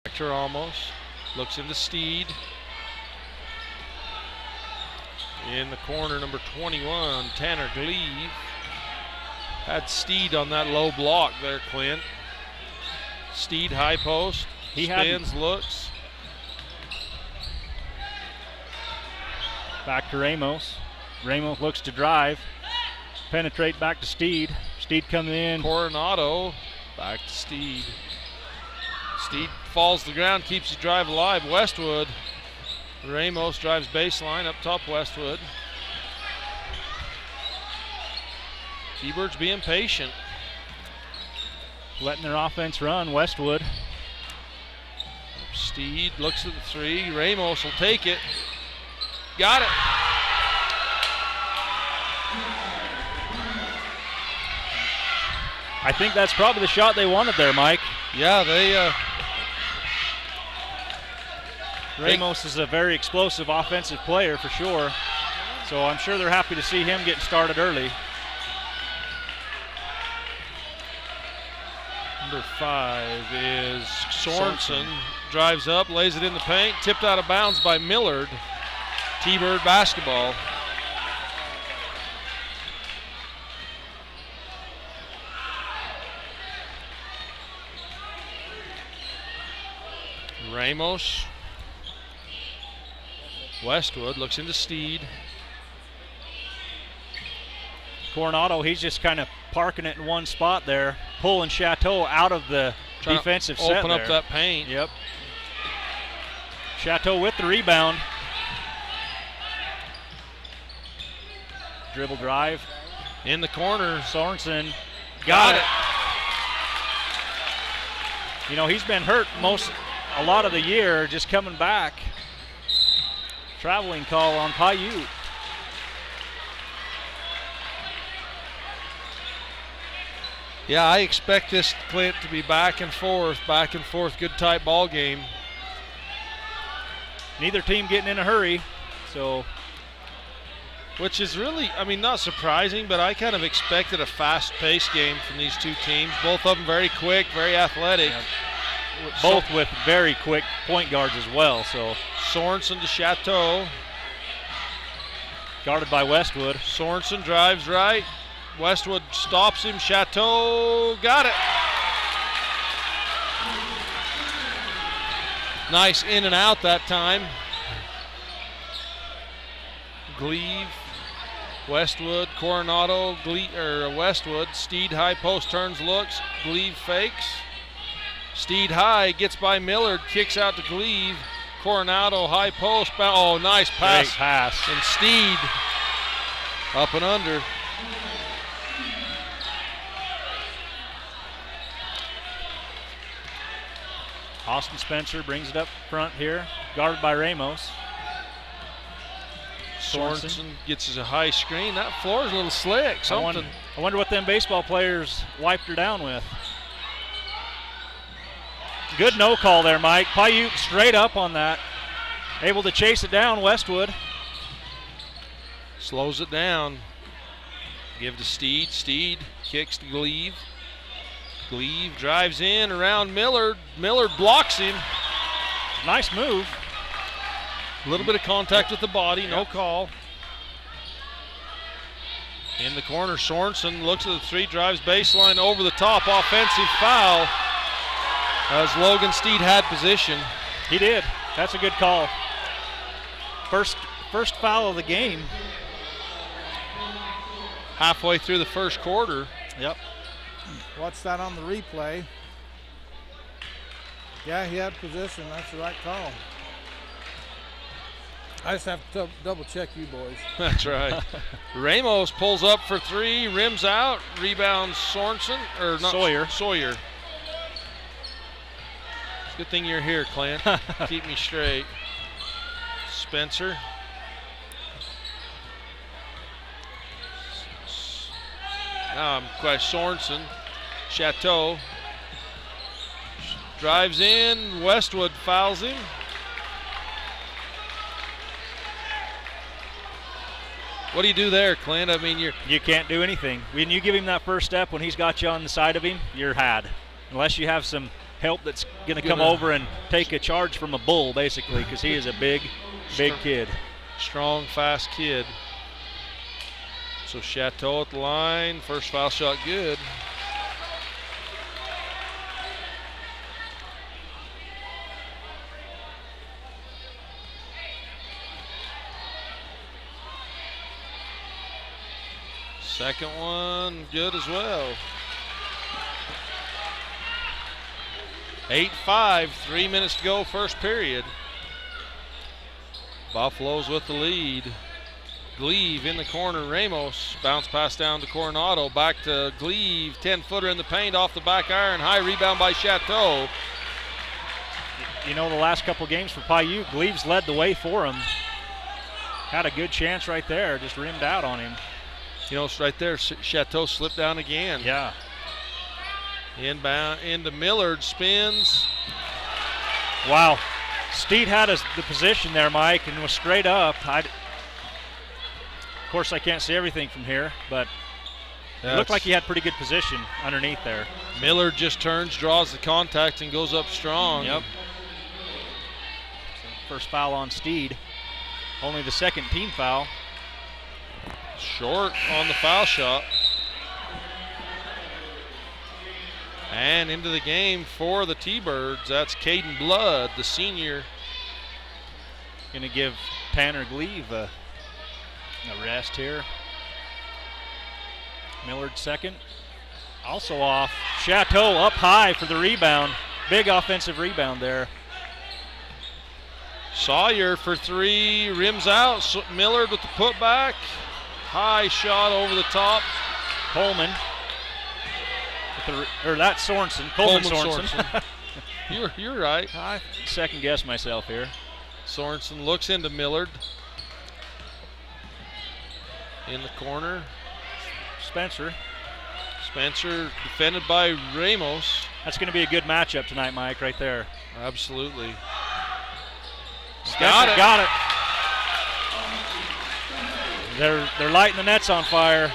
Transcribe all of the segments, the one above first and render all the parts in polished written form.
Hector almost looks into Steed. In the corner, number 21, Tanner Gleave. Had Steed on that low block there, Clint. Steed high post. He spins, looks. Back to Ramos. Ramos looks to drive. Penetrate back to Steed. Steed coming in. Coronado back to Steed. Steed falls to the ground, keeps his drive alive. Westwood. Ramos drives baseline up top Westwood. T-Birds being patient. Letting their offense run, Westwood. Steed looks at the three. Ramos will take it. Got it. I think that's probably the shot they wanted there, Mike. Yeah, they Ramos is a very explosive offensive player for sure. So I'm sure they're happy to see him getting started early. Number 5 is Sorensen. Drives up, lays it in the paint, tipped out of bounds by Millard. T-Bird basketball. Ramos. Westwood looks into Steed. Coronado, he's just kind of parking it in one spot there, pulling Chateau out of the defensive set. Open up that paint. Yep. Chateau with the rebound. Dribble drive. In the corner. Sorensen got it. You know, he's been hurt a lot of the year, just coming back. Traveling call on Paiute. Yeah, I expect this, Clint, to be back and forth, good tight ball game. Neither team getting in a hurry, so. Which is really, I mean, not surprising, but I kind of expected a fast-paced game from these two teams. Both of them very quick, very athletic. Yeah. Both with very quick point guards as well. So Sorensen to Chateau. Guarded by Westwood. Sorensen drives right. Westwood stops him. Chateau got it. Nice in and out that time. Gleave, Westwood, Coronado, Westwood. Steed high post turns, looks. Gleave fakes. Steed high, gets by Millard, kicks out to Gleave. Coronado high post. Oh, nice pass. Great pass. And Steed up and under. Austin Spencer brings it up front here, guarded by Ramos. Sorensen gets us a high screen. That floor is a little slick. Something. I wonder what them baseball players wiped her down with. Good no call there, Mike. Paiute straight up on that. Able to chase it down, Westwood. Slows it down. Give to Steed. Steed kicks to Gleave. Gleave drives in around Millard. Millard blocks him. Nice move. A little bit of contact with the body, no call. In the corner, Sorensen looks at the three, drives baseline over the top, offensive foul. As Logan Steed had position. He did. That's a good call. First foul of the game. Halfway through the first quarter. Yep. Watch that on the replay. Yeah, he had position. That's the right call. I just have to double check you boys. That's right. Ramos pulls up for three, rims out, rebounds Sorensen, or not Sawyer. Good thing you're here, Clint. Keep me straight. Spencer. Sorensen. Chateau. Drives in. Westwood fouls him. What do you do there, Clint? I mean, you can't do anything. When you give him that first step when he's got you on the side of him, you're had. Unless you have some help that's going to come over and take a charge from a bull, basically, because he is a big kid. Strong, fast kid. So Chateau at the line. First foul shot good. Second one good as well. 8-5, 3 minutes to go, first period. Buffaloes with the lead. Gleave in the corner, Ramos. Bounce pass down to Coronado, back to Gleave. 10-footer in the paint off the back iron. High rebound by Chateau. You know, the last couple games for Paiute, Gleave's led the way for him. Had a good chance right there, just rimmed out on him. You know, it's right there, Chateau slipped down again. Yeah. Inbound into Millard, spins. Wow. Steed had the position there, Mike, and was straight up. Of course, I can't see everything from here, but it looked like he had pretty good position underneath there. Millard just turns, draws the contact, and goes up strong. Yep. So first foul on Steed. Only the second team foul. Short on the foul shot. And into the game for the T-Birds. That's Caden Blood, the senior. Going to give Tanner Gleave a rest here. Millard second. Also off. Chateau up high for the rebound. Big offensive rebound there. Sawyer for three, rims out. Millard with the putback. High shot over the top. Coleman. That's Sorensen. Coleman Sorensen. You're right. I second guess myself here. Sorensen looks into Millard. In the corner. Spencer defended by Ramos. That's going to be a good matchup tonight, Mike, right there. Absolutely. Got it. They're lighting the nets on fire.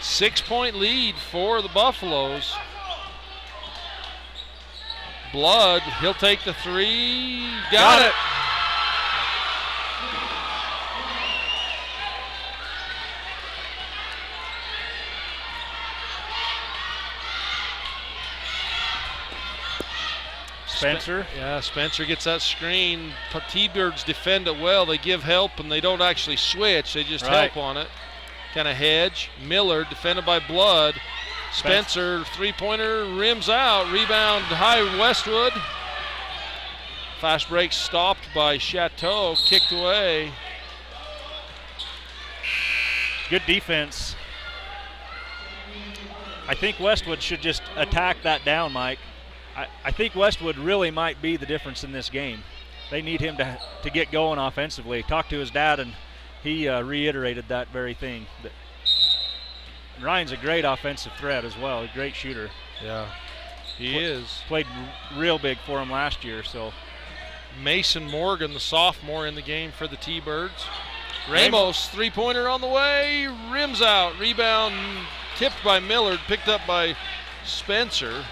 6-point lead for the Buffaloes. Blood, he'll take the three. Got it. Spencer. Spencer gets that screen. T-Birds defend it well. They give help and they don't actually switch. They just help on it. Kind of hedge. Millard defended by Blood. Spencer, three-pointer, rims out. Rebound high Westwood. Fast break stopped by Chateau. Kicked away. Good defense. I think Westwood should just attack that down, Mike. I think Westwood really might be the difference in this game. They need him to get going offensively. Talked to his dad, and he reiterated that very thing. Ryan's a great offensive threat as well, a great shooter. Yeah, he is. Played real big for him last year. So Mason Morgan, the sophomore, in the game for the T-Birds. Ramos, three-pointer on the way, rims out. Rebound tipped by Millard, picked up by Spencer.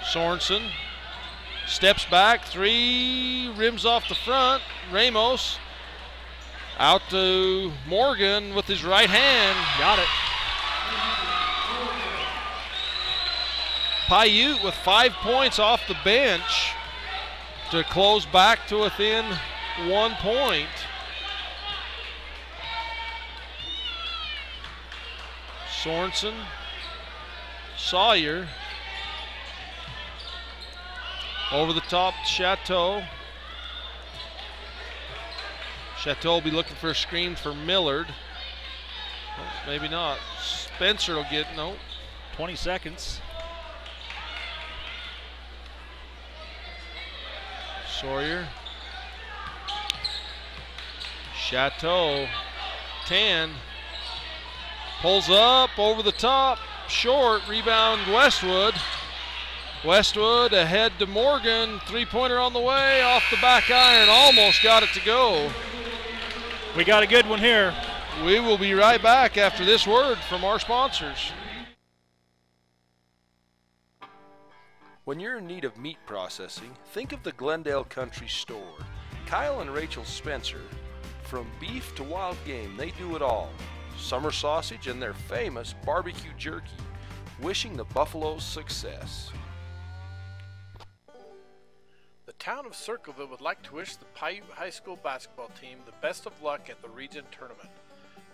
Sorensen steps back, three, rims off the front. Ramos out to Morgan with his right hand. Got it. Paiute with 5 points off the bench to close back to within 1 point. Sorensen, Sawyer. Over the top, Chateau. Chateau will be looking for a screen for Millard. Oh, maybe not. Spencer will get, no. 20 seconds. Sawyer. Chateau, 10. Pulls up, over the top, short, rebound Westwood. Westwood ahead to Morgan, three-pointer on the way, off the back iron, almost got it to go. We got a good one here. We will be right back after this word from our sponsors. When you're in need of meat processing, think of the Glendale Country Store. Kyle and Rachel Spencer, from beef to wild game, they do it all. Summer sausage and their famous barbecue jerky. Wishing the Buffaloes success. The town of Circleville would like to wish the Paiute High School basketball team the best of luck at the region tournament.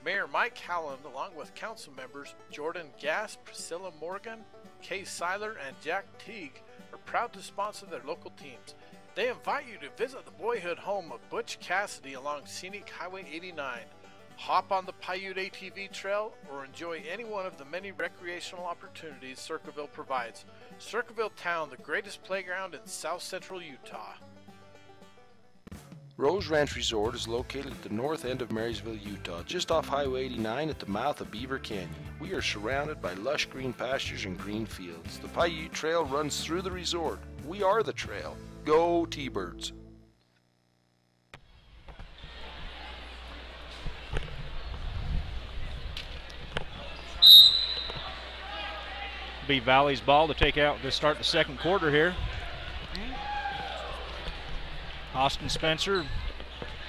Mayor Mike Howland, along with council members Jordan Gass, Priscilla Morgan, Kay Seiler, and Jack Teague, are proud to sponsor their local teams. They invite you to visit the boyhood home of Butch Cassidy along Scenic Highway 89. Hop on the Paiute ATV trail or enjoy any one of the many recreational opportunities Circleville provides. Circleville Town, the greatest playground in south central Utah. Rose Ranch Resort is located at the north end of Marysville, Utah, just off Highway 89 at the mouth of Beaver Canyon. We are surrounded by lush green pastures and green fields. The Paiute Trail runs through the resort. We are the trail. Go T-Birds! Be Valley's ball to take out to start the second quarter here. Austin Spencer,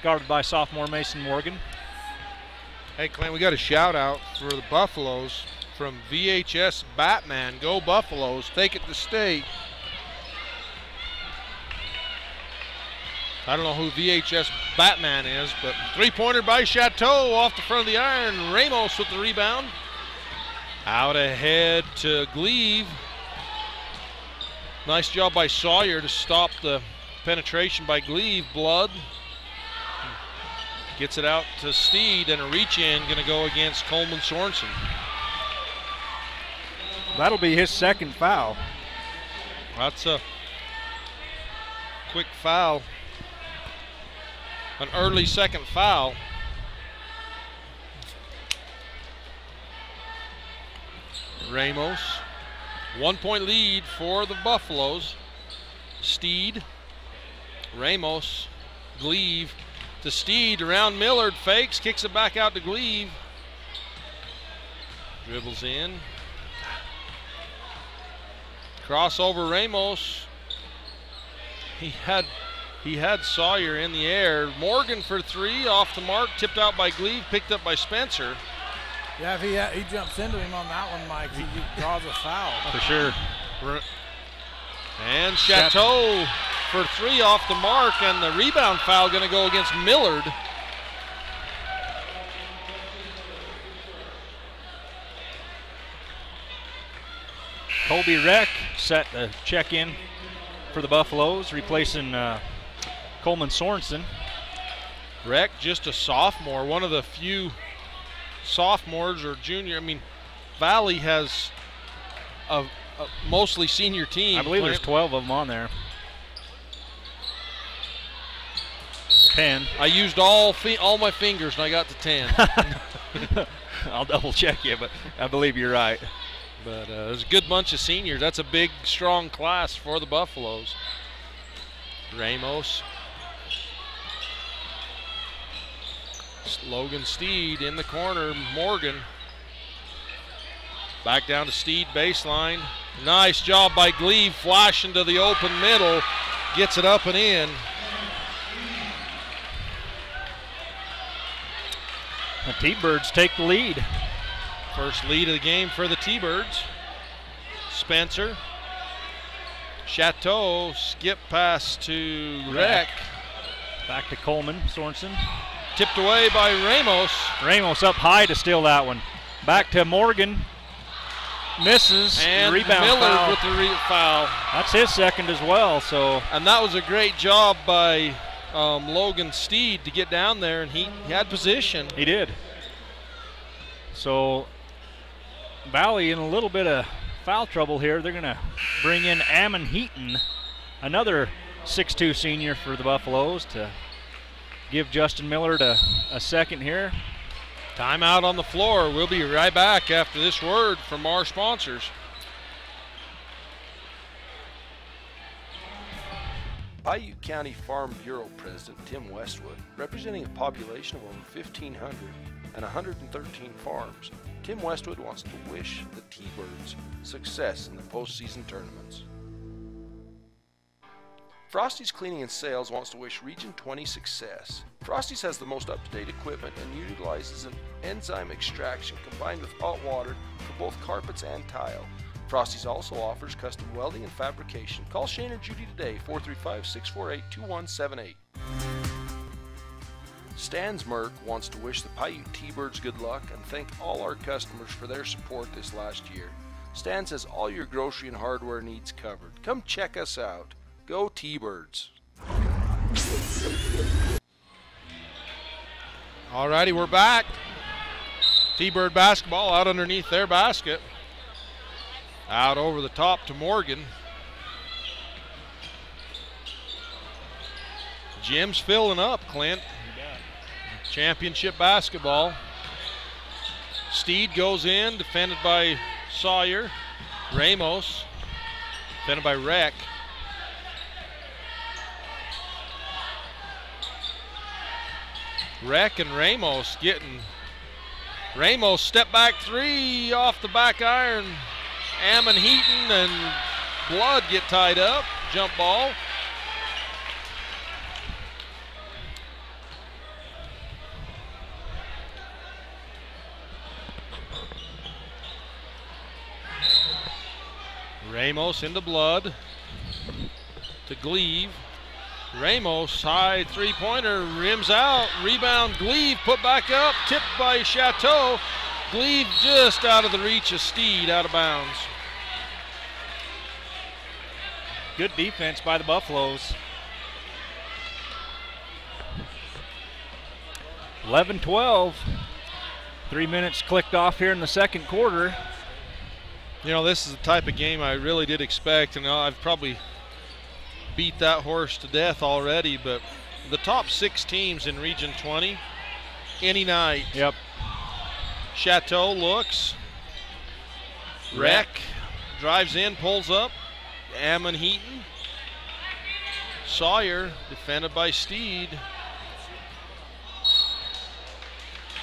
guarded by sophomore Mason Morgan. Hey, Clint, we got a shout out for the Buffaloes from VHS Batman. Go Buffaloes, take it to state. I don't know who VHS Batman is, but three-pointer by Chateau off the front of the iron. Ramos with the rebound. Out ahead to Gleave. Nice job by Sawyer to stop the penetration by Gleave. Blood gets it out to Steed, and a reach in going to go against Coleman Sorensen. That'll be his second foul. That's a quick foul. An early second foul. Ramos, 1 point lead for the Buffaloes. Steed, Ramos, Gleave to Steed, around Millard, fakes, kicks it back out to Gleave. Dribbles in. Crossover Ramos. He had Sawyer in the air. Morgan for three, off the mark, tipped out by Gleave, picked up by Spencer. Yeah, if he jumps into him on that one, Mike, he draws a foul. For sure. And Chateau for three off the mark, and the rebound foul going to go against Millard. Colby Reck set the check in for the Buffaloes, replacing Coleman Sorensen. Reck, just a sophomore, one of the few sophomores or junior. I mean, Valley has a mostly senior team. I believe there's 12 of them on there. 10. I used all my fingers and I got to 10. I'll double check you, but I believe you're right. But there's a good bunch of seniors. That's a big, strong class for the Buffaloes. Ramos. Logan Steed in the corner. Morgan. Back down to Steed, baseline. Nice job by Gleave, flashing to the open middle. Gets it up and in. The T-Birds take the lead. First lead of the game for the T-Birds. Spencer. Chateau, skip pass to Reck. Back to Coleman Sorensen. Tipped away by Ramos. Ramos up high to steal that one. Back to Morgan. Misses. And rebound Millard foul. with the foul. That's his second as well. So. And that was a great job by Logan Steed to get down there, and he had position. He did. So Valley in a little bit of foul trouble here. They're going to bring in Ammon Heaton, another 6'2 senior for the Buffaloes, to give Justin Millard a second here. Timeout on the floor. We'll be right back after this word from our sponsors. Paiute County Farm Bureau President Tim Westwood, representing a population of over 1,500 and 113 farms. Tim Westwood wants to wish the T-Birds success in the postseason tournaments. Frosty's Cleaning and Sales wants to wish Region 20 success. Frosty's has the most up-to-date equipment and utilizes an enzyme extraction combined with hot water for both carpets and tile. Frosty's also offers custom welding and fabrication. Call Shane or Judy today, 435-648-2178. Stan's Merc wants to wish the Paiute T-Birds good luck and thank all our customers for their support this last year. Stan's has all your grocery and hardware needs covered. Come check us out. Go T-Birds. Alrighty, we're back. T-Bird basketball out underneath their basket. Out over the top to Morgan. Jim's filling up, Clint. Championship basketball. Steed goes in, defended by Sawyer. Ramos, defended by Reck. Reck and Ramos getting. Ramos step back three off the back iron. Ammon Heaton and Blood get tied up. Jump ball. Ramos into Blood to Gleave. Ramos, high three-pointer, rims out, rebound, Gleave put back up, tipped by Chateau. Gleave just out of the reach of Steed, out of bounds. Good defense by the Buffaloes. 11-12. 3 minutes clicked off here in the second quarter. You know, this is the type of game I really did expect, and I've probably beat that horse to death already, but the top 6 teams in Region 20, any night. Yep. Chateau looks. Reck drives in, pulls up. Ammon Heaton. Sawyer, defended by Steed.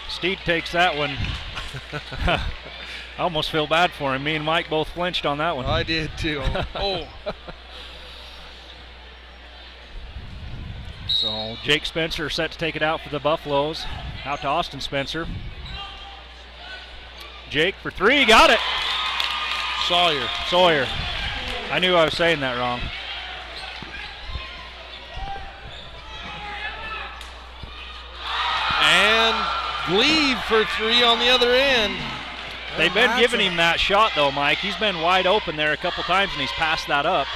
Steed takes that one. I almost feel bad for him. Me and Mike both flinched on that one. I did too. Oh. So Jake Spencer set to take it out for the Buffaloes. Out to Austin Spencer. Jake for three, got it. Sawyer. I knew I was saying that wrong. And Gleave for three on the other end. They've been giving him that shot though, Mike. He's been wide open there a couple times and he's passed that up.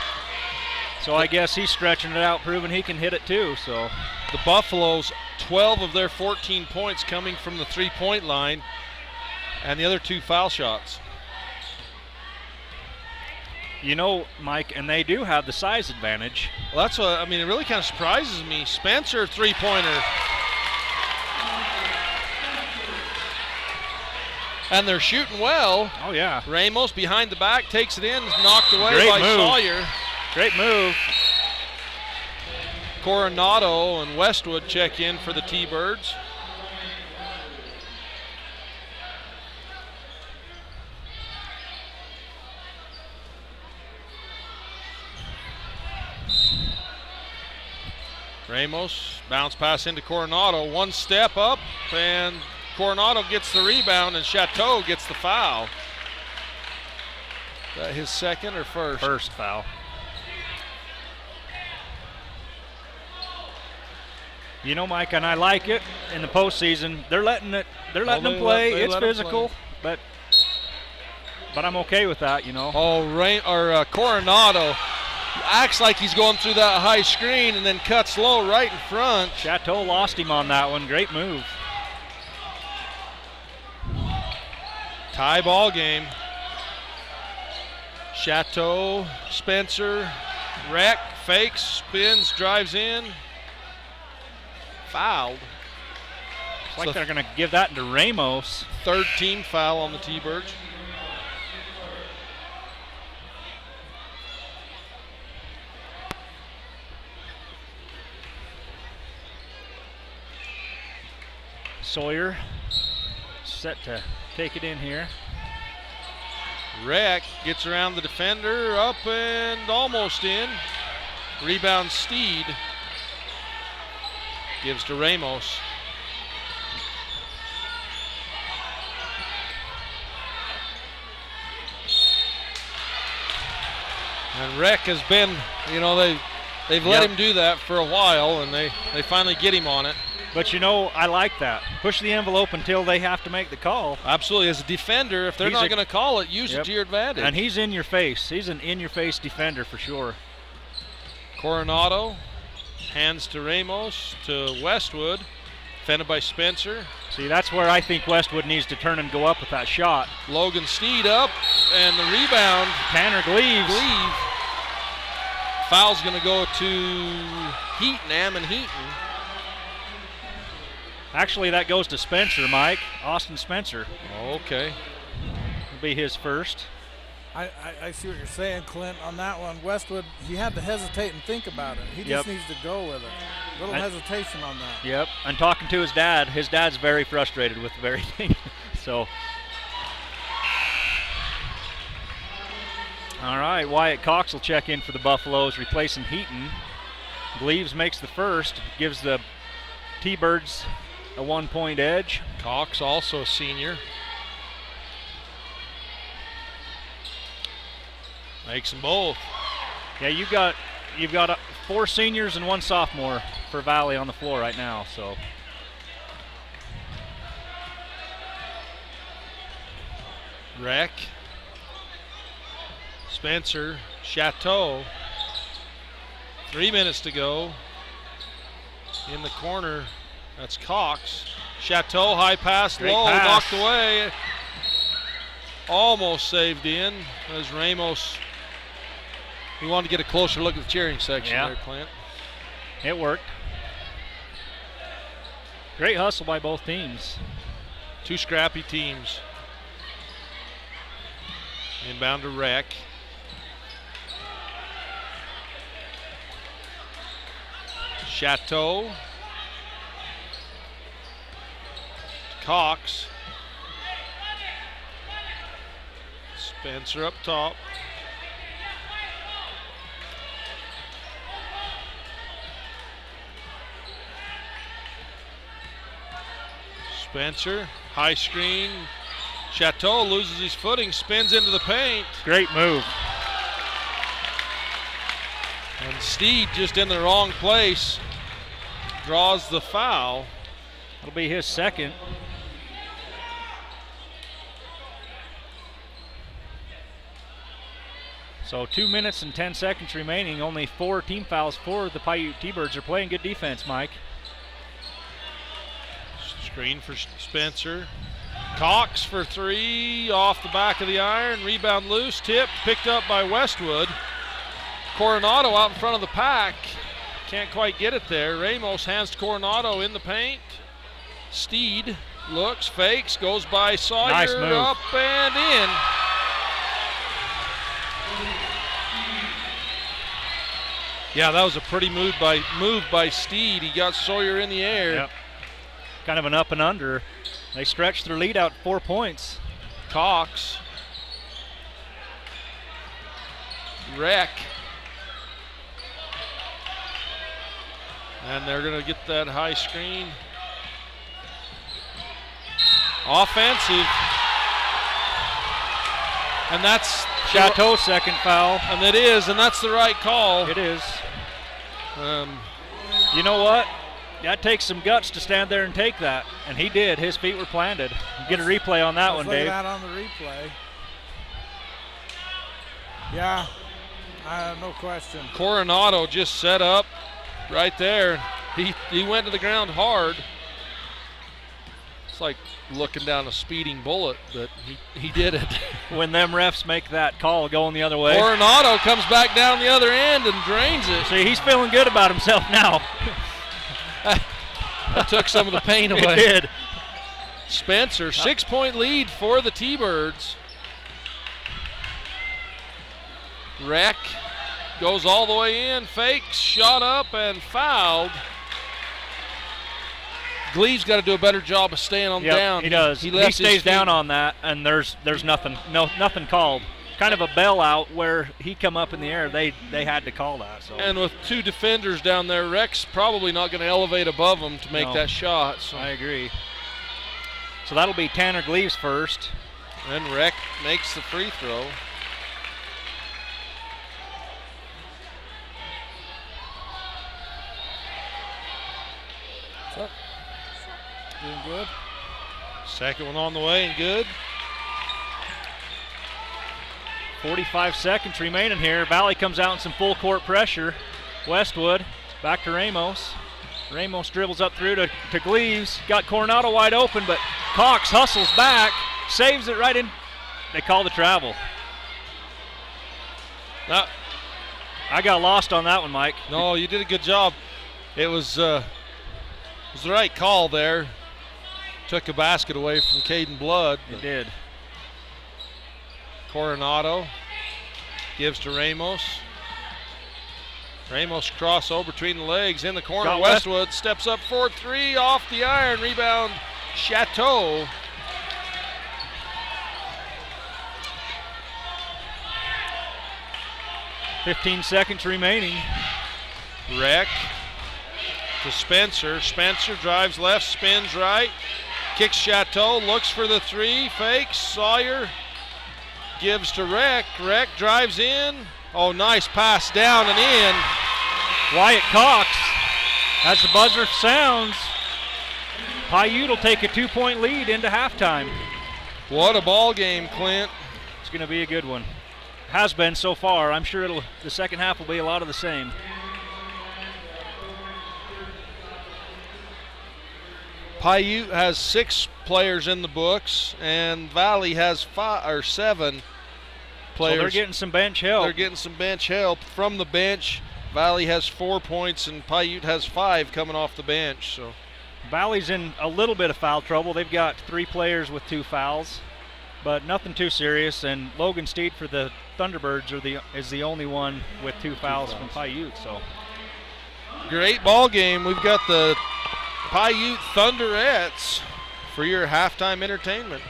So I guess he's stretching it out, proving he can hit it too. So the Buffaloes, 12 of their 14 points coming from the three-point line, and the other 2 foul shots. You know, Mike, and they do have the size advantage. Well, that's what, I mean, it really kind of surprises me. Spencer, three-pointer. And they're shooting well. Oh, yeah. Ramos behind the back, takes it in, knocked away Great by move. Sawyer. Great move. Coronado and Westwood check in for the T-Birds. Ramos, bounce pass into Coronado, one step up, and Coronado gets the rebound, and Chateau gets the foul. Is that his second or first? First foul. You know, Mike, and I like it in the postseason. They're letting them play. It's physical, but I'm okay with that, you know. Oh, Coronado acts like he's going through that high screen and then cuts low right in front. Chateau lost him on that one. Great move. Tie ball game. Chateau, Spencer, Reck, fakes, spins, drives in. Fouled. It's like they're going to give that to Ramos. Third team foul on the T-Birds. Sawyer set to take it in here. Reck gets around the defender, up and almost in. Rebound Steed. Gives to Ramos. And Rec has been, you know, they've let him do that for a while, and they finally get him on it. But, you know, I like that. Push the envelope until they have to make the call. Absolutely. As a defender, if they're not going to call it, use it to your advantage. And he's in your face. He's an in-your-face defender for sure. Coronado hands to Ramos to Westwood. Defended by Spencer. See, that's where I think Westwood needs to turn and go up with that shot. Logan Steed up, and the rebound. Tanner Gleaves. Foul's going to go to Heaton, Ammon Heaton. Actually, that goes to Spencer, Mike. Austin Spencer. Okay. Will be his first. I see what you're saying, Clint, on that one. Westwood, he had to hesitate and think about it. He just needs to go with it. Little hesitation on that. Yep, and talking to his dad's very frustrated with the very thing. So, all right, Wyatt Cox will check in for the Buffaloes, replacing Heaton. Gleaves makes the first, gives the T-Birds a 1-point edge. Cox, also a senior. Makes them both. Yeah, you've got 4 seniors and 1 sophomore for Valley on the floor right now. So Rec. Spencer. Chateau. 3 minutes to go. In the corner, that's Cox. Chateau, high pass, low, knocked away. Almost saved in as Ramos. We wanted to get a closer look at the cheering section there, Clint. It worked. Great hustle by both teams. 2 scrappy teams. Inbound to Rec. Chateau. Cox. Spencer up top. Spencer, high screen. Chateau loses his footing, spins into the paint. Great move. And Steed just in the wrong place. Draws the foul. That'll be his second. So 2 minutes and 10 seconds remaining. Only 4 team fouls for the Paiute T-Birds. Are playing good defense, Mike. Screen for Spencer. Cox for 3 off the back of the iron. Rebound loose, tip, picked up by Westwood. Coronado out in front of the pack. Can't quite get it there. Ramos hands to Coronado in the paint. Steed looks, fakes, goes by Sawyer. Nice move. Up and in. Yeah, that was a pretty move by Steed. He got Sawyer in the air. Yep. Kind of an up and under. They stretched their lead out 4 points. Cox. Rec. And they're going to get that high screen. Offensive. And that's Chateau's second foul. And it is, and that's the right call. It is. You know what? That takes some guts to stand there and take that. And he did. His feet were planted. Get a replay on that one, Dave. Look at that on the replay. Yeah, no question. Coronado just set up right there. He went to the ground hard. It's like looking down a speeding bullet, but he did it. When them refs make that call going the other way. Coronado comes back down the other end and drains it. See, he's feeling good about himself now. That took some of the pain away. It did. Spencer, 6-point lead for the T-Birds. Rec goes all the way in, fakes, shot up, and fouled. Glee's got to do a better job of staying on down. He does. He stays down on that, and there's nothing called. kind of a bailout where he come up in the air. They had to call that. So. And with 2 defenders down there, Reck's probably not going to elevate above him to make that shot. So. I agree. So that'll be Tanner Gleaves first. And Reck makes the free throw. What's up? Doing good. Second one on the way and good. 45 seconds remaining here. Valley comes out in some full court pressure. Westwood back to Ramos. Ramos dribbles up through to Gleaves. Got Coronado wide open, but Cox hustles back, saves it right in. They call the travel. I got lost on that one, Mike. No, you did a good job. It was the right call there. Took a basket away from Caden Blood. It did. Coronado gives to Ramos. Ramos crossover between the legs in the corner. Got Westwood steps up for 3 off the iron. Rebound Chateau. .15 seconds remaining. Reck to Spencer. Spencer drives left, spins right. Kicks Chateau, looks for the 3, fakes. Sawyer gives to Reck. Reck drives in. Oh, nice pass down and in. Wyatt Cox, as the buzzer sounds, Paiute will take a 2-point lead into halftime. What a ball game, Clint. It's going to be a good one. Has been so far. I'm sure the second half will be a lot of the same. Paiute has 6 players in the books, and Valley has 7 players. So they're getting some bench help. They're getting some bench help from the bench. Valley has 4 points, and Paiute has 5 coming off the bench. So Valley's in a little bit of foul trouble. They've got 3 players with 2 fouls, but nothing too serious. And Logan Steed for the Thunderbirds is the only one with 2 fouls from Paiute. So great ball game. We've got the Paiute Thunderettes for your halftime entertainment.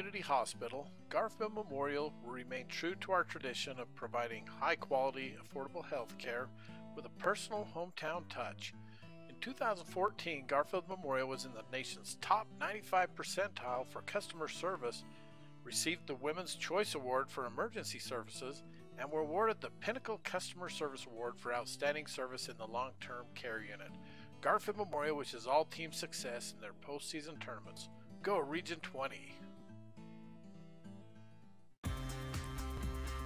Community Hospital, Garfield Memorial will remain true to our tradition of providing high-quality, affordable health care with a personal hometown touch. In 2014, Garfield Memorial was in the nation's top 95 percentile for customer service, received the Women's Choice Award for Emergency Services, and were awarded the Pinnacle Customer Service Award for Outstanding Service in the Long-Term Care Unit. Garfield Memorial wishes all teams success in their postseason tournaments. Go Region 20!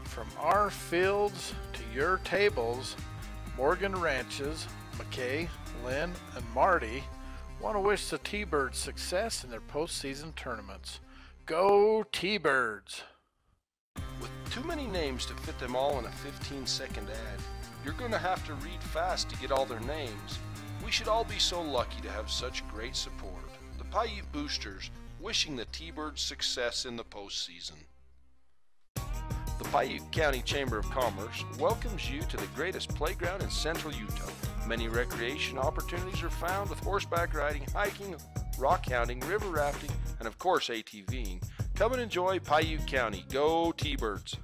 From our fields to your tables, Morgan Ranches, McKay, Lynn, and Marty want to wish the T-Birds success in their postseason tournaments. Go T-Birds! With too many names to fit them all in a 15-second ad, you're going to have to read fast to get all their names. We should all be so lucky to have such great support. The Paiute Boosters wishing the T-Birds success in the postseason. The Paiute County Chamber of Commerce welcomes you to the greatest playground in central Utah. Many recreation opportunities are found with horseback riding, hiking, rock hounding, river rafting, and of course ATVing. Come and enjoy Paiute County. Go T-Birds!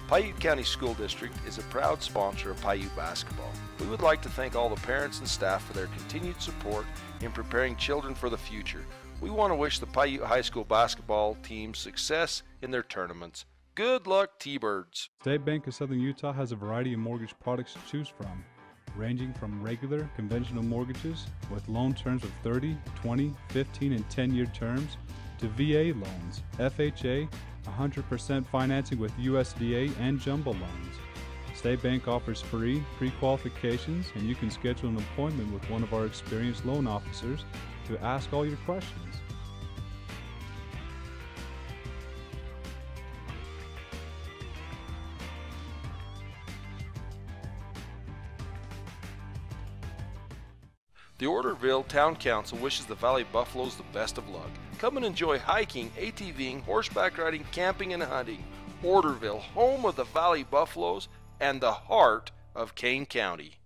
Paiute County School District is a proud sponsor of Paiute basketball. We would like to thank all the parents and staff for their continued support in preparing children for the future. We want to wish the Paiute High School basketball team success in their tournaments. Good luck, T-Birds! State Bank of Southern Utah has a variety of mortgage products to choose from, ranging from regular, conventional mortgages with loan terms of 30, 20, 15, and 10-year terms to VA loans, FHA, 100% financing with USDA, and jumbo loans. State Bank offers free pre-qualifications, and you can schedule an appointment with one of our experienced loan officers to ask all your questions. The Orderville Town Council wishes the Valley Buffaloes the best of luck. Come and enjoy hiking, ATVing, horseback riding, camping, and hunting. Orderville, home of the Valley Buffaloes and the heart of Kane County.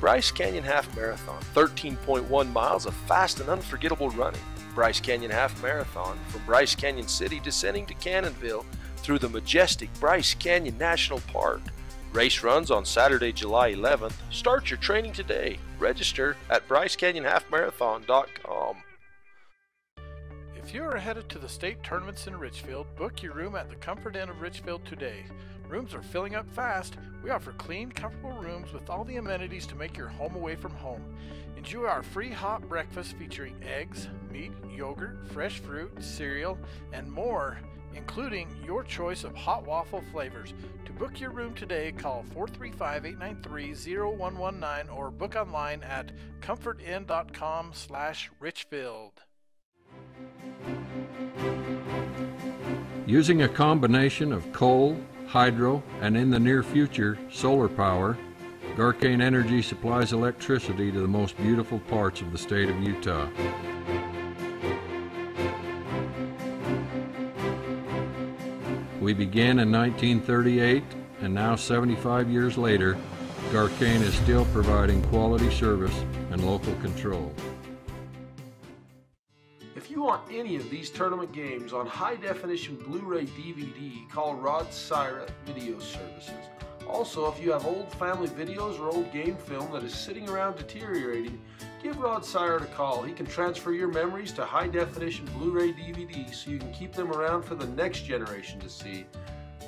Bryce Canyon Half Marathon, 13.1 miles of fast and unforgettable running. Bryce Canyon Half Marathon, from Bryce Canyon City descending to Cannonville through the majestic Bryce Canyon National Park. Race runs on Saturday, July 11th. Start your training today. Register at BryceCanyonHalfMarathon.com. If you are headed to the state tournaments in Richfield, book your room at the Comfort Inn of Richfield today. Rooms are filling up fast. We offer clean, comfortable rooms with all the amenities to make your home away from home. Enjoy our free hot breakfast featuring eggs, meat, yogurt, fresh fruit, cereal, and more, including your choice of hot waffle flavors. To book your room today, call 435-893-0119 or book online at comfortinn.com/Richfield. Using a combination of coal, hydro, and in the near future, solar power, Garcane Energy supplies electricity to the most beautiful parts of the state of Utah. We began in 1938, and now 75 years later, Garcane is still providing quality service and local control. If you want any of these tournament games on high-definition Blu-ray DVD, call Rod Syra Video Services. Also, if you have old family videos or old game film that is sitting around deteriorating, give Rod Syra a call. He can transfer your memories to high-definition Blu-ray DVD so you can keep them around for the next generation to see.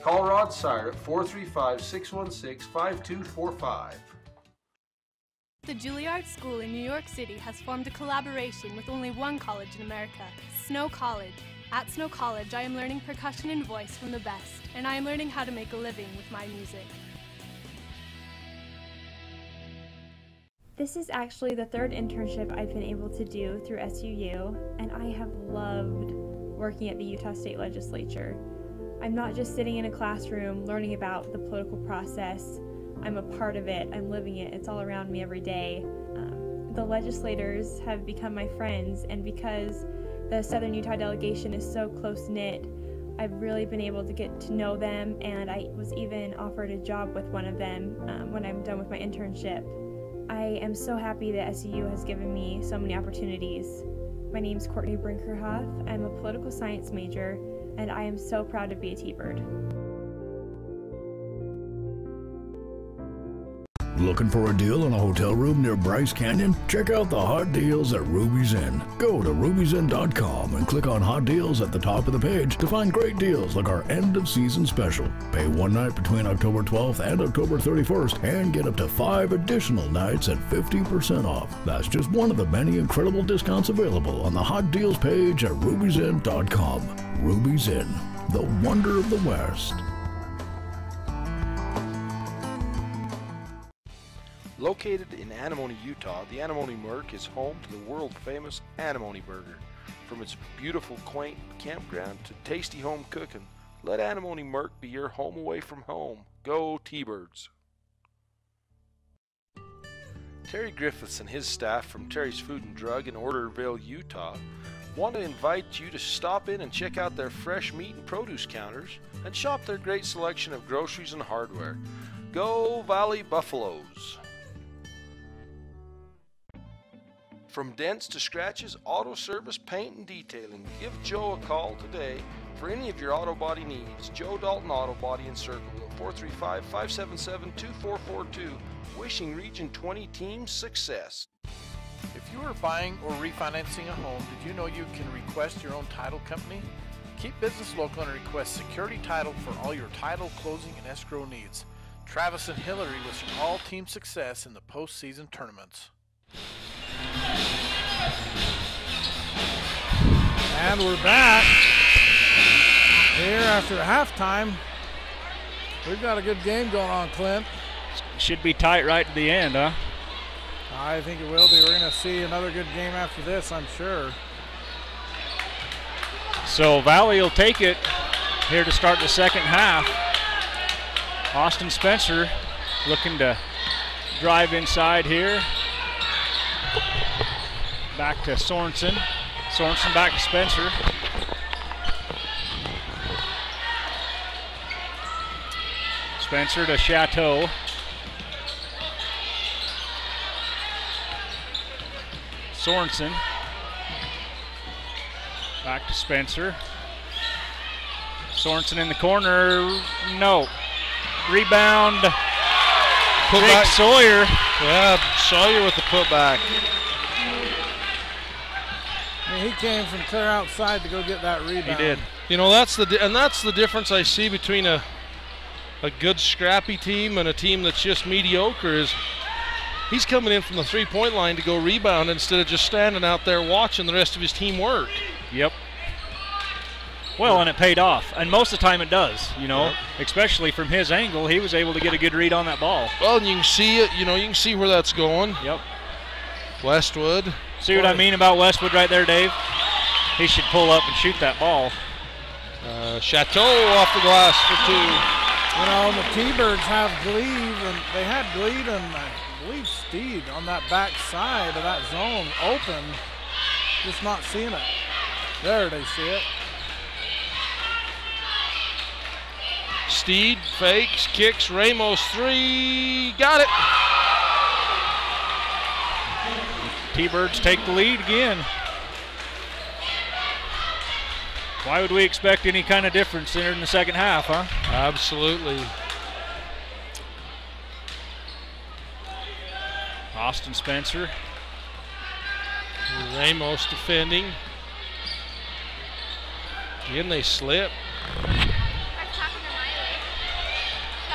Call Rod Syra at 435-616-5245. The Juilliard School in New York City has formed a collaboration with only one college in America, Snow College. At Snow College, I am learning percussion and voice from the best, and I am learning how to make a living with my music. This is actually the third internship I've been able to do through SUU, and I have loved working at the Utah State Legislature. I'm not just sitting in a classroom learning about the political process. I'm a part of it, I'm living it, it's all around me every day. The legislators have become my friends, and because the Southern Utah delegation is so close-knit, I've really been able to get to know them, and I was even offered a job with one of them when I'm done with my internship. I am so happy that SUU has given me so many opportunities. My name is Courtney Brinkerhoff. I'm a political science major, and I am so proud to be a T-Bird. Looking for a deal on a hotel room near Bryce Canyon? Check out the hot deals at Ruby's Inn. Go to ruby'sinn.com and click on Hot Deals at the top of the page to find great deals like our end-of-season special. Pay one night between October 12th and October 31st and get up to 5 additional nights at 50% off. That's just one of the many incredible discounts available on the Hot Deals page at ruby'sinn.com. Ruby's Inn, the wonder of the West. Located in Antimony, Utah, the Antimony Merc is home to the world-famous Antimony Burger. From its beautiful, quaint campground to tasty home cooking, let Antimony Merc be your home away from home. Go T-Birds! Terry Griffiths and his staff from Terry's Food and Drug in Orderville, Utah, want to invite you to stop in and check out their fresh meat and produce counters and shop their great selection of groceries and hardware. Go Valley Buffaloes! From dents to scratches, auto service, paint, and detailing, give Joe a call today for any of your auto body needs. Joe Dalton Auto Body in Circleville, 435-577-2442. Wishing Region 20 team success. If you are buying or refinancing a home, did you know you can request your own title company? Keep business local and request security title for all your title, closing, and escrow needs. Travis and Hillary wishing all team success in the postseason tournaments. And we're back here after halftime. We've got a good game going on, Clint. Should be tight right to the end, huh? I think it will be. We're going to see another good game after this, I'm sure. So Valley will take it here to start the second half. Austin Spencer looking to drive inside here. Back to Sorensen. Sorensen back to Spencer. Spencer to Chateau. Sorensen. Back to Spencer. Sorensen in the corner. No. Rebound. Jake Sawyer. Yeah, Sawyer with the putback. I mean, he came from clear outside to go get that rebound. He did. You know, that's the difference I see between a good scrappy team and a team that's just mediocre is he's coming in from the three-point line to go rebound instead of just standing out there watching the rest of his team work. Yep. Well, and it paid off. And most of the time it does, you know, especially from his angle. He was able to get a good read on that ball. Well, and you can see it, you know, you can see where that's going. Yep. Westwood. See what I mean about Westwood right there, Dave? He should pull up and shoot that ball. Chateau off the glass for two. You know, the T-Birds have Gleave, and they had Gleave and I believe Steed on that back side of that zone open. Just not seeing it. There they see it. Steed fakes, kicks, Ramos three, got it. T-Birds take the lead again. Why would we expect any kind of difference there in the second half, huh? Absolutely. Austin Spencer. Ramos defending. Again, they slip.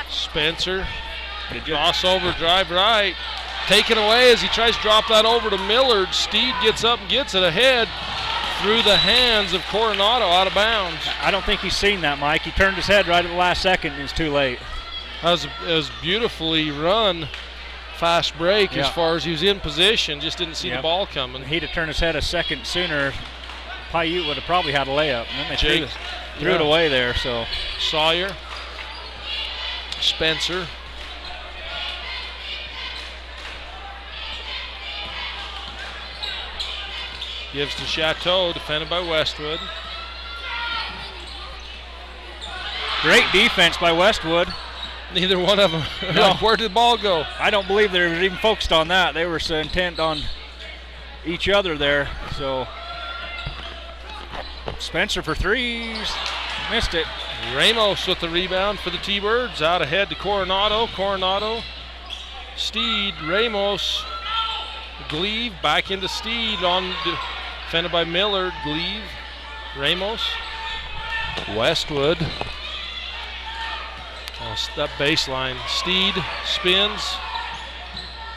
Spencer. Crossover, drive right. Taken away as he tries to drop that over to Millard. Steed gets up and gets it ahead through the hands of Coronado out of bounds. I don't think he's seen that, Mike. He turned his head right at the last second and it was too late. That was beautifully run. Fast break as far as he was in position, just didn't see the ball coming. He'd have turned his head a second sooner. Paiute would have probably had a layup. And then they threw it away there. So Sawyer, Spencer. Gives to Chateau, defended by Westwood. Great defense by Westwood. Neither one of them. No. Where did the ball go? I don't believe they were even focused on that. They were so intent on each other there. So Spencer for threes. Missed it. Ramos with the rebound for the T-Birds. Out ahead to Coronado. Coronado. Steed. Ramos. Gleave back into Steed. Defended by Millard. Gleave. Ramos. Westwood. That baseline. Steed spins.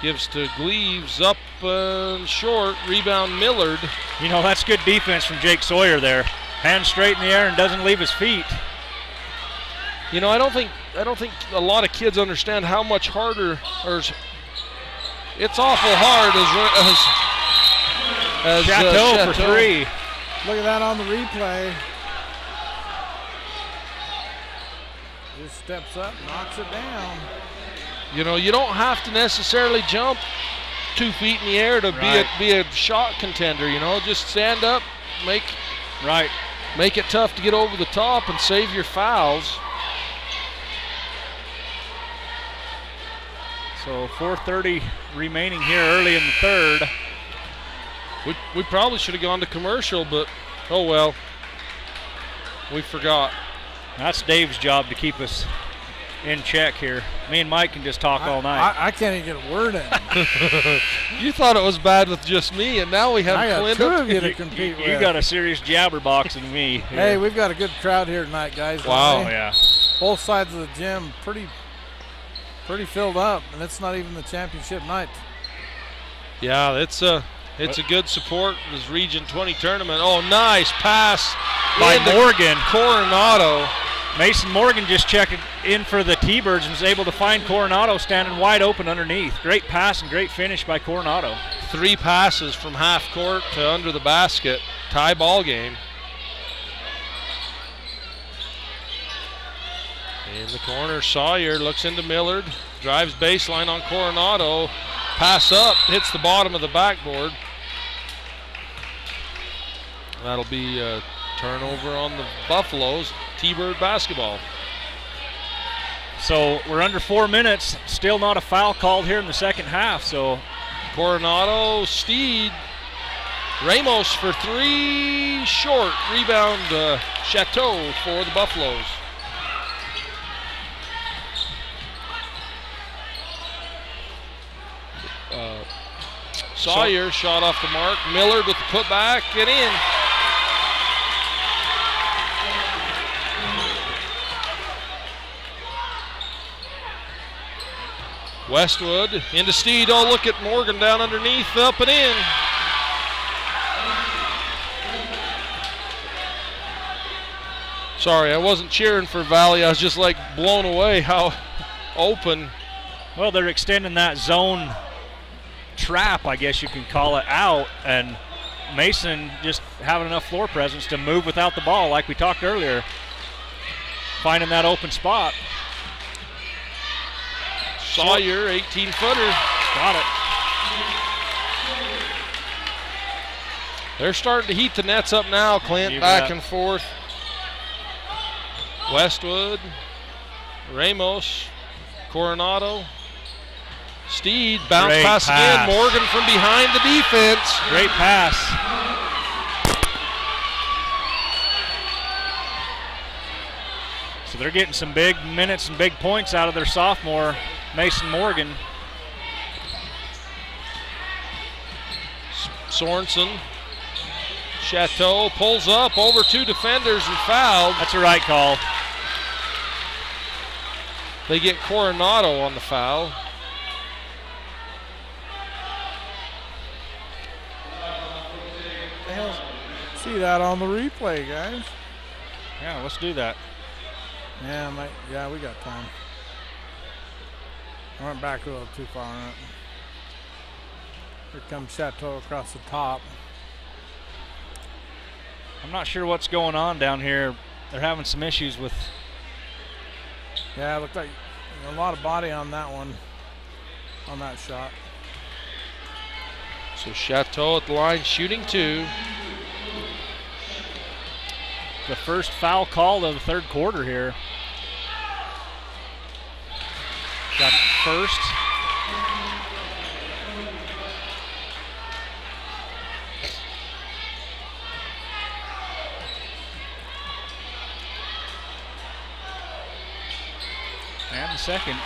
Gives to Gleaves. Up and short. Rebound Millard. You know, that's good defense from Jake Sawyer there. Hands straight in the air and doesn't leave his feet. You know, I don't think a lot of kids understand how much harder, or it's awful hard as Chateau for three. Look at that on the replay. Just steps up, knocks it down. You know, you don't have to necessarily jump 2 feet in the air to be a shot contender. You know, just stand up, make it tough to get over the top and save your fouls. So 4:30 remaining here early in the third. We probably should have gone to commercial, but oh well. We forgot. That's Dave's job to keep us in check here. Me and Mike can just talk all night. I can't even get a word in. You thought it was bad with just me, and now we have Clinton. Two of you to compete with. You got a serious jabberbox than me. Here. Hey, we've got a good crowd here tonight, guys. Wow. Yeah. Both sides of the gym pretty filled up, and it's not even the championship night. Yeah, it's a good support for this Region 20 tournament. Oh, nice pass by Morgan. Coronado. Mason Morgan just checked in for the T-Birds and was able to find Coronado standing wide open underneath. Great pass and great finish by Coronado. 3 passes from half court to under the basket. Tie ball game. In the corner, Sawyer looks into Millard. Drives baseline on Coronado. Pass up, hits the bottom of the backboard. That'll be a turnover on the Buffaloes. T-Bird basketball. So we're under 4 minutes. Still not a foul called here in the second half. So Coronado, Steed, Ramos for 3, short. Rebound Chateau for the Buffaloes. Sawyer shot off the mark. Millard with the putback and in. Westwood into Steed. Oh, look at Morgan down underneath, up and in. Sorry, I wasn't cheering for Valley. I was just like blown away how open. Well, they're extending that zone trap, I guess you can call it, out, and Mason just having enough floor presence to move without the ball like we talked earlier. Finding that open spot. Sawyer, 18-footer. Got it. They're starting to heat the nets up now, Clint. Back and forth. Westwood, Ramos, Coronado, Steed, bounce pass again. Morgan from behind the defense. Great pass. So they're getting some big minutes and big points out of their sophomore, Mason Morgan. Sorensen. Chateau pulls up over 2 defenders and fouled. That's a right call. They get Coronado on the foul. See that on the replay, guys. Yeah, let's do that. Yeah, we got time. I went back a little too far on it. Here comes Chateau across the top. I'm not sure what's going on down here. They're having some issues with. Yeah, it looked like a lot of body on that one, on that shot. So Chateau at the line shooting 2. The first foul call of the third quarter here. Got first. And the second.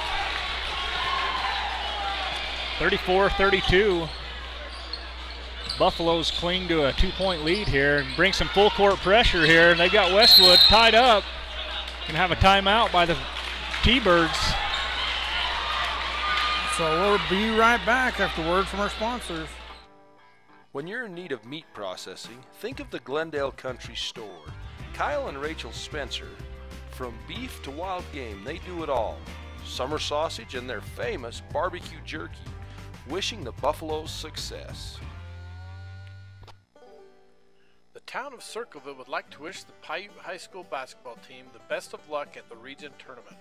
34-32. Buffaloes cling to a 2-point lead here and bring some full court pressure here. They've got Westwood tied up. Can have a timeout by the T-Birds. So we'll be right back after word from our sponsors. When you're in need of meat processing, think of the Glendale Country Store. Kyle and Rachel Spencer, from beef to wild game, they do it all. Summer sausage and their famous barbecue jerky. Wishing the Buffaloes success. The town of Circleville would like to wish the Paiute High School basketball team the best of luck at the region tournament.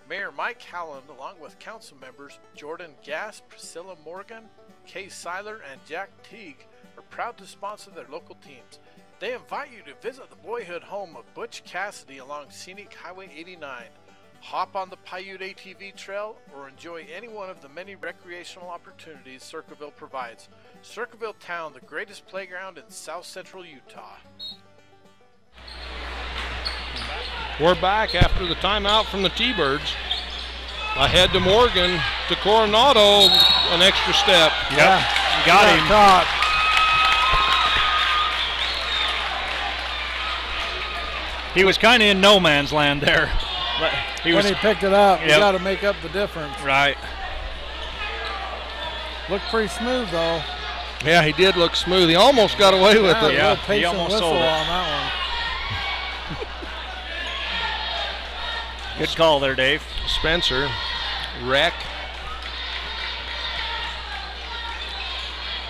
Mayor Mike Howland, along with council members Jordan Gass, Priscilla Morgan, Kay Seiler, and Jack Teague, are proud to sponsor their local teams. They invite you to visit the boyhood home of Butch Cassidy along Scenic Highway 89. Hop on the Paiute ATV trail or enjoy any one of the many recreational opportunities Circleville provides. Circleville Town, the greatest playground in south central Utah. We're back after the timeout from the T-Birds. Ahead to Morgan, to Coronado, an extra step. Yep, got him. Top. He was kind of in no man's land there. But When he picked it up, you Yep. got to make up the difference. Right. Looked pretty smooth, though. Yeah, he did look smooth. He almost got away with Yeah, it. a Yeah, little he patient almost whistle sold it. on that Good call there, Dave. Spencer, Wreck,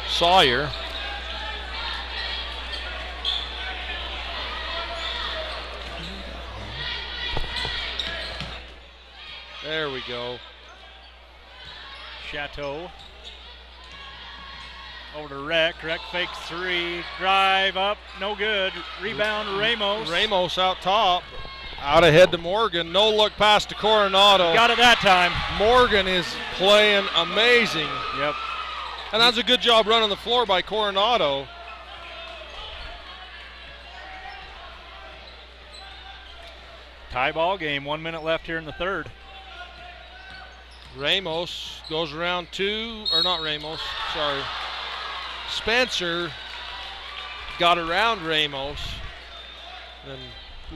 Sawyer. There we go. Chateau. Over to Rec. Rec fakes three. Drive up. No good. Rebound Ramos. Ramos out top. Out ahead to Morgan. No look pass to Coronado. Got it that time. Morgan is playing amazing. Yep. And that's a good job running the floor by Coronado. Tie ball game. 1 minute left here in the third. Ramos goes around two, or not Ramos, sorry. Spencer got around Ramos, then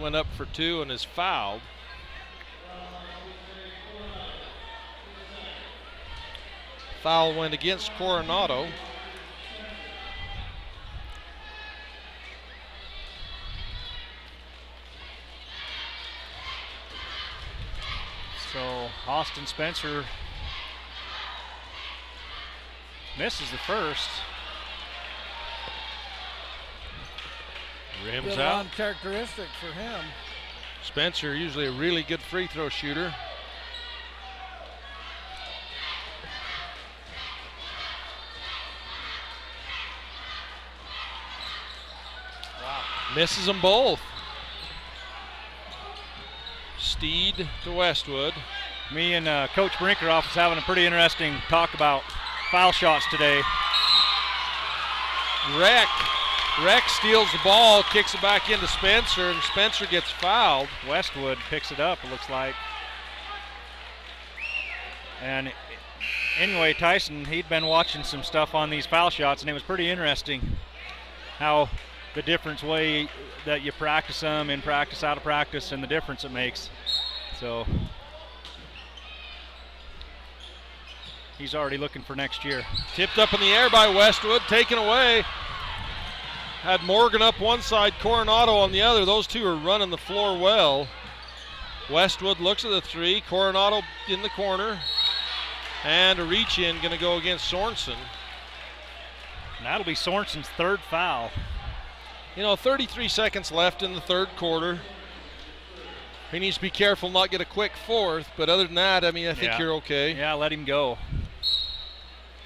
went up for two and is fouled. Foul went against Coronado. So Austin Spencer misses the first. one. Rims Good out. uncharacteristic for him. Spencer, usually a really good free throw shooter. Wow. Misses them both. Steed to Westwood. Me and Coach Brinkeroff was having a pretty interesting talk about foul shots today. Reck steals the ball, kicks it back into Spencer, and Spencer gets fouled. Westwood picks it up, it looks like. And anyway, Tyson, he'd been watching some stuff on these foul shots, and it was pretty interesting how the different way that you practice them, in practice, out of practice, and the difference it makes. So he's already looking for next year. Tipped up in the air by Westwood, taken away. Had Morgan up one side, Coronado on the other. Those two are running the floor well. Westwood looks at the three. Coronado in the corner. And a reach in going to go against Sorensen. And that'll be Sorensen's third foul. You know, 33 seconds left in the third quarter. He needs to be careful not get a quick fourth, but other than that, I mean, I think you're okay. Yeah, let him go.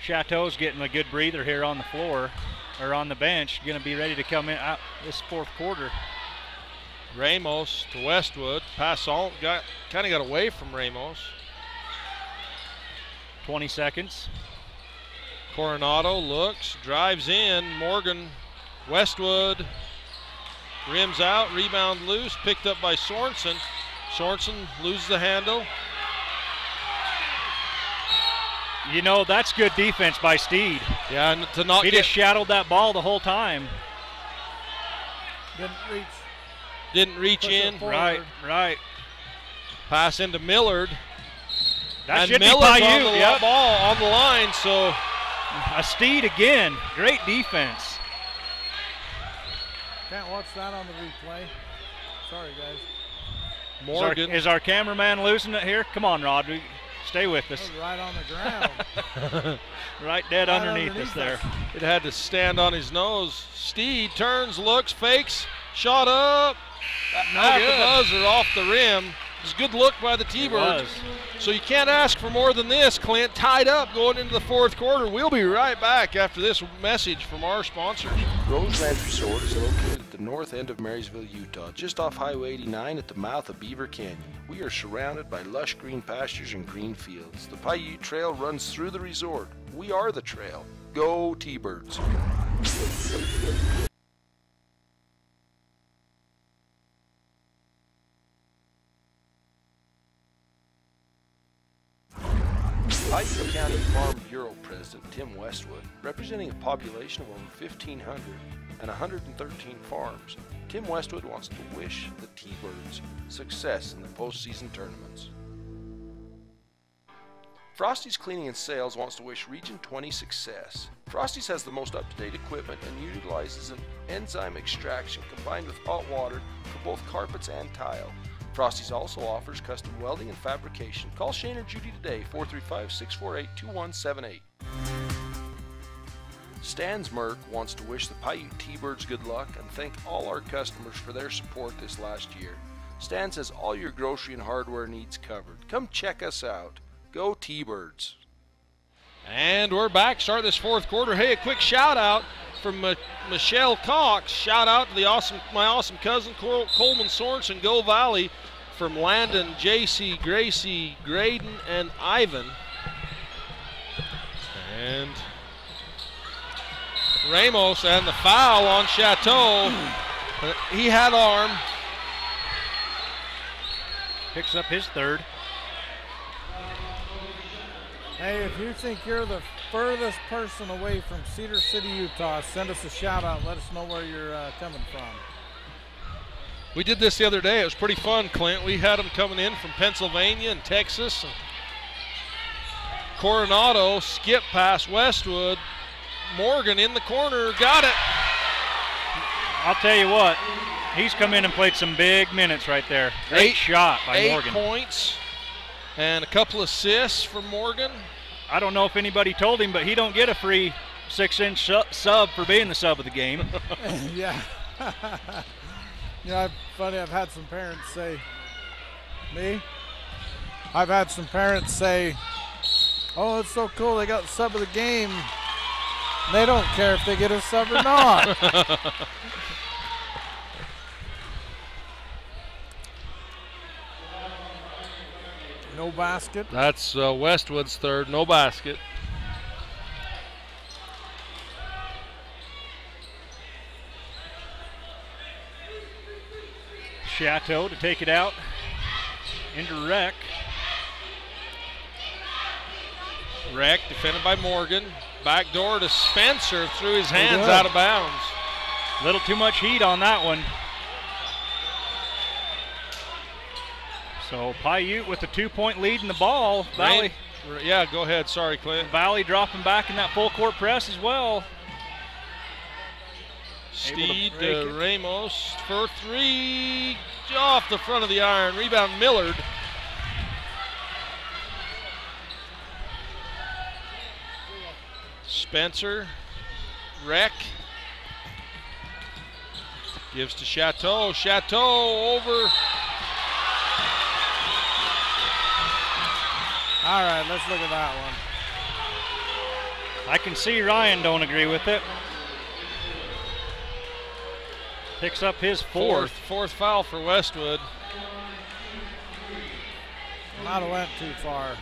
Chateau's getting a good breather here on the floor, or on the bench, going to be ready to come in out this fourth quarter. Ramos to Westwood. Pass all, kind of got away from Ramos. 20 seconds. Coronado looks, drives in. Morgan, Westwood, rims out, rebound loose, picked up by Sorensen. Sorensen loses the handle, You know, that's good defense by Steed. Yeah, and to not he just shadowed that ball the whole time. Didn't reach in. Right. Pass into Millard. That and should Millard's be on the Yep. ball on the line, so a Steed again. Great defense. Can't watch that on the replay. Sorry, guys. Morgan. Is our cameraman losing it here? Come on, Rod. Stay with us. That was right on the ground. Right dead underneath us there. It had to stand on his nose. Steed turns, looks, fakes, shot up. At the buzzer off the rim. It was a good look by the T-Birds. So you can't ask for more than this, Clint. Tied up going into the fourth quarter. We'll be right back after this message from our sponsors. Roseland Resort is located at the north end of Marysville, Utah, just off Highway 89 at the mouth of Beaver Canyon. We are surrounded by lush green pastures and green fields. The Paiute Trail runs through the resort. We are the trail. Go T-Birds. Paiute County Farm Bureau President Tim Westwood, representing a population of over 1,500 and 113 farms, Tim Westwood wants to wish the T-Birds success in the postseason tournaments. Frosty's Cleaning and Sales wants to wish Region 20 success. Frosty's has the most up-to-date equipment and utilizes an enzyme extraction combined with hot water for both carpets and tile. Frosty's also offers custom welding and fabrication. Call Shane or Judy today, 435-648-2178. Stan's Merc wants to wish the Paiute T-Birds good luck and thank all our customers for their support this last year. Stan's has all your grocery and hardware needs covered. Come check us out. Go T-Birds. And we're back, start this fourth quarter. Hey, a quick shout out from Michelle Cox. Shout out to my awesome cousin Coleman Sorensen, Go Valley, from Landon, JC, Gracie, Graydon, and Ivan. And Ramos and the foul on Chateau. He had arm. Picks up his third. Hey, if you think you're the furthest person away from Cedar City, Utah, send us a shout out. Let us know where you're coming from. We did this the other day. It was pretty fun, Clint. We had them coming in from Pennsylvania and Texas. And Coronado, skip past Westwood. Morgan in the corner, got it. I'll tell you what, he's come in and played some big minutes right there. Great shot by Morgan. 8 points and a couple assists from Morgan. I don't know if anybody told him, but he don't get a free 6-inch sub for being the sub of the game. Yeah. Yeah, funny, I've had some parents say, I've had some parents say, oh, it's so cool, they got the sub of the game. They don't care if they get a sub or not. No basket. That's Westwood's third, no basket. Chateau to take it out into Reck. Reck defended by Morgan. Back door to Spencer, threw his hands out of bounds. A little too much heat on that one. So Paiute with a 2-point lead in the ball. Valley. Yeah, go ahead. Sorry, Clint. Valley dropping back in that full court press as well. Steed to Ramos for three, off the front of the iron. Rebound Millard. Spencer, Reck, gives to Chateau. Chateau over. All right, let's look at that one. I can see Ryan don't agree with it. Picks up his fourth foul for Westwood. Might have went too far.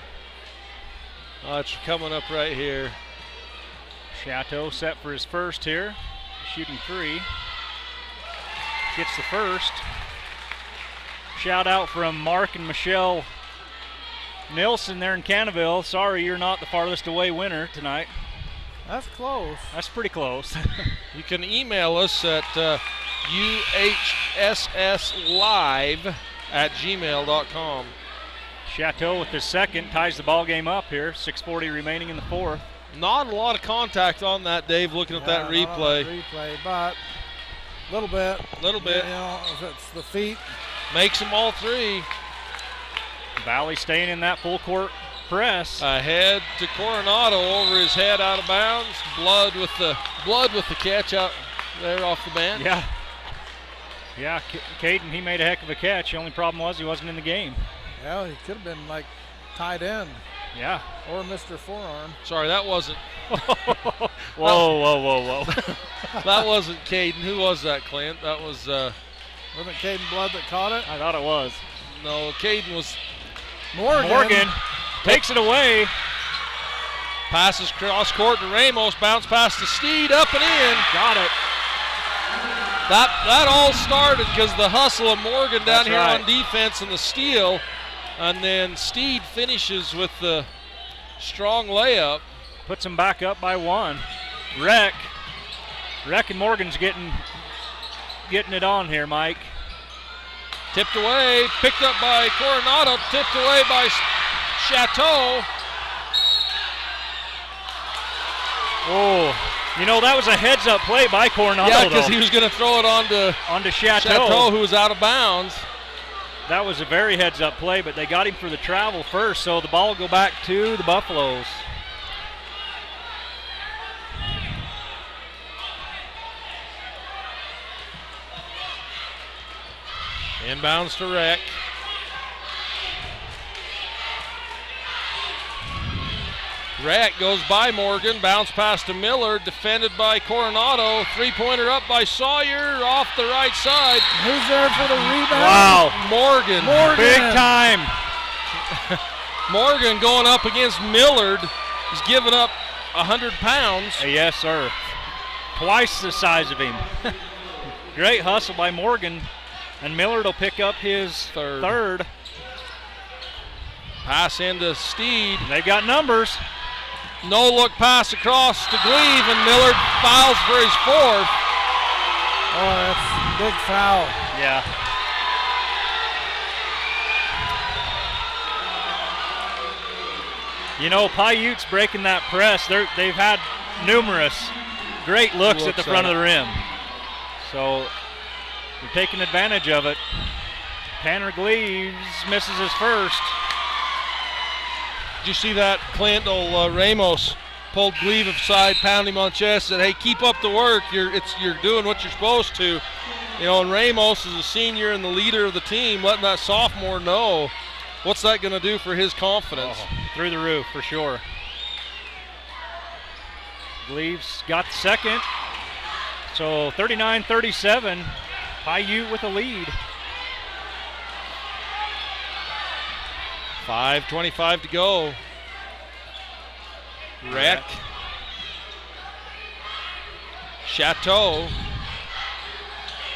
Oh, it's coming up right here. Chateau set for his first here, shooting three. Gets the first. Shout out from Mark and Michelle Nilsson there in Canaville, sorry you're not the farthest away winner tonight. That's close. That's pretty close. You can email us at uhsslive@gmail.com. Chateau with his second ties the ball game up here. 6:40 remaining in the fourth. Not a lot of contact on that, Dave, looking at that replay. But a little bit. Little bit. You know, if it's the feet. Makes them all three. Valley staying in that full court press. Ahead to Coronado, over his head, out of bounds. Blood with the catch out there off the bench. Yeah. Yeah, Caden, he made a heck of a catch. The only problem was he wasn't in the game. Yeah, he could have been like tied in. Yeah. Or Mr. Forearm. Sorry, that wasn't. Whoa. That wasn't Caden. Who was that, Clint? That was. Wasn't Caden Blood that caught it? I thought it was. No, Caden was. Morgan takes it away. Passes cross court to Ramos. Bounce pass to Steed, up and in. Got it. That all started because the hustle of Morgan down That's here right. on defense and the steal. And then Steed finishes with the strong layup. Puts him back up by one. Reck and Morgan's getting it on here, Mike. Tipped away, picked up by Coronado, tipped away by Chateau. Oh, you know, that was a heads-up play by Coronado. Yeah, because he was going to throw it onto Chateau, who was out of bounds. That was a very heads-up play, but they got him for the travel first, so the ball will go back to the Buffaloes. Inbounds to Reck. Reck goes by Morgan, bounce pass to Miller, defended by Coronado. Three-pointer up by Sawyer, off the right side. Who's there for the rebound? Wow. Morgan. Big time. Morgan going up against Millard. He's giving up 100 pounds. Yes, sir. Twice the size of him. Great hustle by Morgan. And Millard will pick up his third. Pass into Steed. They've got numbers. No look pass across to Gleave, and Millard fouls for his fourth. Oh, that's a big foul. Yeah. You know, Paiute's breaking that press. They've had numerous great looks at the front of the rim. So they're taking advantage of it. Tanner Gleaves misses his first. Did you see that? Clint Ramos pulled Gleave aside, pounded him on the chest, said, hey, keep up the work. You're doing what you're supposed to. You know, and Ramos is a senior and the leader of the team, letting that sophomore know. What's that going to do for his confidence? Oh, through the roof, for sure. Gleaves got the second. So 39-37, Paiute with a lead. 5:25 to go. Reck. Chateau.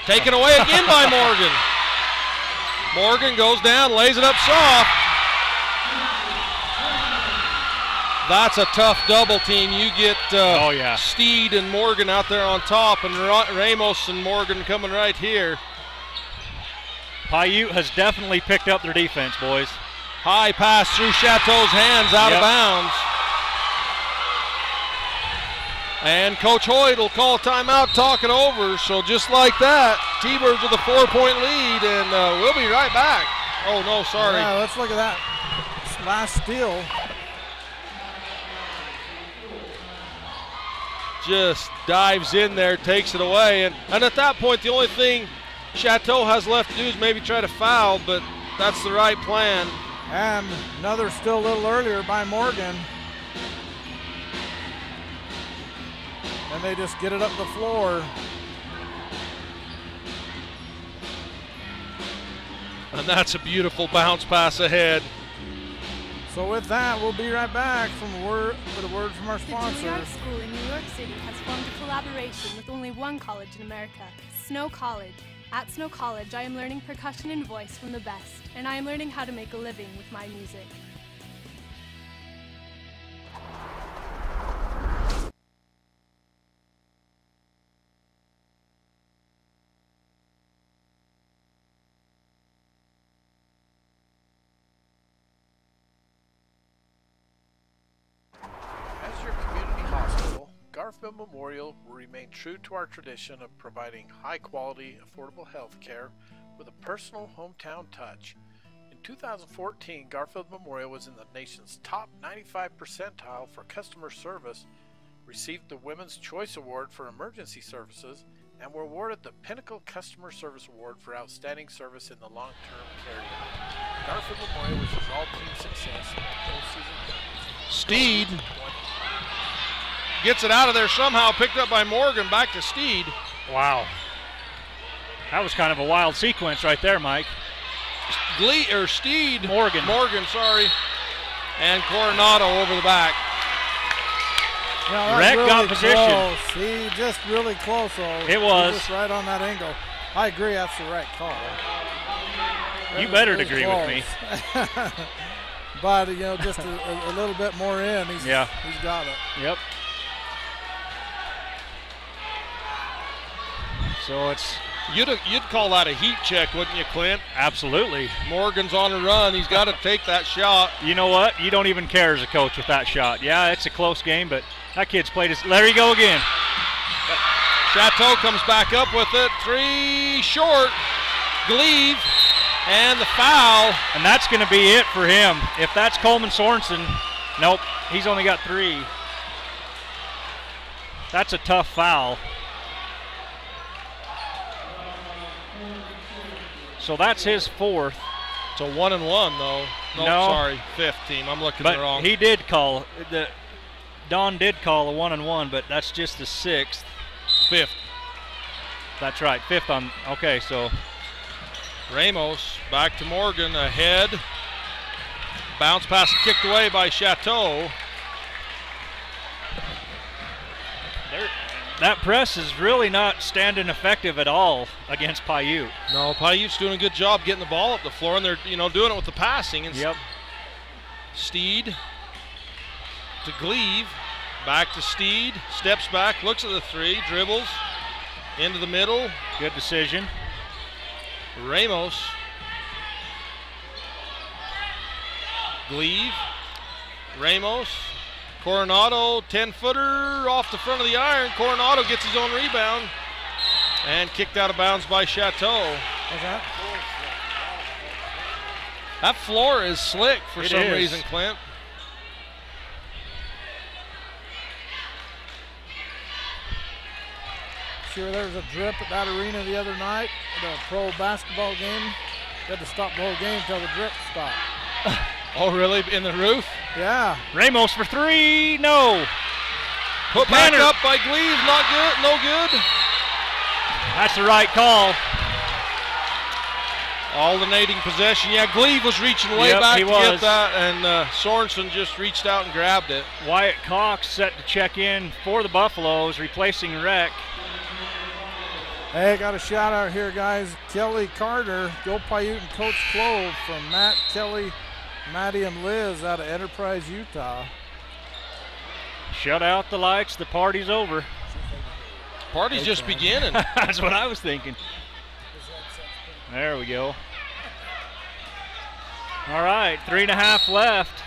Taken away again by Morgan. Morgan goes down, lays it up soft. That's a tough double team. You get Steed and Morgan out there on top, and Ramos and Morgan coming right here. Paiute has definitely picked up their defense, boys. High pass through Chateau's hands, out of bounds. And Coach Hoyt will call a timeout, talk it over. So just like that, T-Birds with a 4-point lead, and we'll be right back. Oh, no, sorry. Yeah, let's look at that last steal. Just dives in there, takes it away. And at that point, the only thing Chateau has left to do is maybe try to foul, but that's the right plan. And another still a little earlier by Morgan. And they just get it up the floor. And that's a beautiful bounce pass ahead. So with that, we'll be right back with a word from our The sponsors. Juilliard School in New York City has formed a collaboration with only one college in America, Snow College. At Snow College, I am learning percussion and voice from the best, and I am learning how to make a living with my music. Garfield Memorial will remain true to our tradition of providing high-quality, affordable health care with a personal hometown touch. In 2014, Garfield Memorial was in the nation's top 95 percentile for customer service, received the Women's Choice Award for Emergency Services, and were awarded the Pinnacle Customer Service Award for outstanding service in the long-term care unit. Garfield Memorial wishes all team success in the postseason. Steed gets it out of there somehow, picked up by Morgan, back to Steed. Wow. That was kind of a wild sequence right there, Mike. Steed. Morgan, sorry. And Coronado over the back. Yeah, Rec really got position. Close. He just really close. It was. Just right on that angle. I agree, that's the right call. You better agree with me. But, you know, just a little bit more in, he's got it. Yep. So it's... You'd call that a heat check, wouldn't you, Clint? Absolutely. Morgan's on a run. He's got to take that shot. You know what? You don't even care as a coach with that shot. Yeah, it's a close game, but that kid's played his... There you go again. Chateau comes back up with it. 3 short. Gleave. And the foul. And that's going to be it for him. If that's Coleman Sorensen, nope, he's only got 3. That's a tough foul. So that's his 4th. It's a 1-and-1 though. No, sorry, 5th team. I'm looking but wrong. He did call Don did call a 1-and-1, but that's just the 6th. 5th. That's right, 5th on. Okay, so Ramos back to Morgan, ahead. Bounce pass kicked away by Chateau. That press is really not standing effective at all against Paiute. No, Paiute's doing a good job getting the ball up the floor, and they're doing it with the passing. And yep. Steed to Gleave, back to Steed, steps back, looks at the 3, dribbles into the middle. Good decision. Ramos, Gleave, Ramos. Coronado, 10-footer off the front of the iron. Coronado gets his own rebound and kicked out of bounds by Chateau. That floor is slick for some reason, Clint. Sure, there was a drip at that arena the other night at a pro basketball game. They had to stop the whole game until the drip stopped. Oh, really? In the roof? Yeah. Ramos for 3, no. Put back up by Gleave, not good, no good. That's the right call. Alternating possession. Yeah, Gleave was reaching way back to get that, and Sorensen just reached out and grabbed it. Wyatt Cox set to check in for the Buffaloes, replacing Rec. Hey, got a shout out here, guys. Kelly Carter, Go Paiute and Coach Clove from Matt, Kelly, Maddie, and Liz out of Enterprise, Utah. Shut out the lights, the party's over. Party's just beginning. That's what I was thinking. There we go. All right, 3.5 left.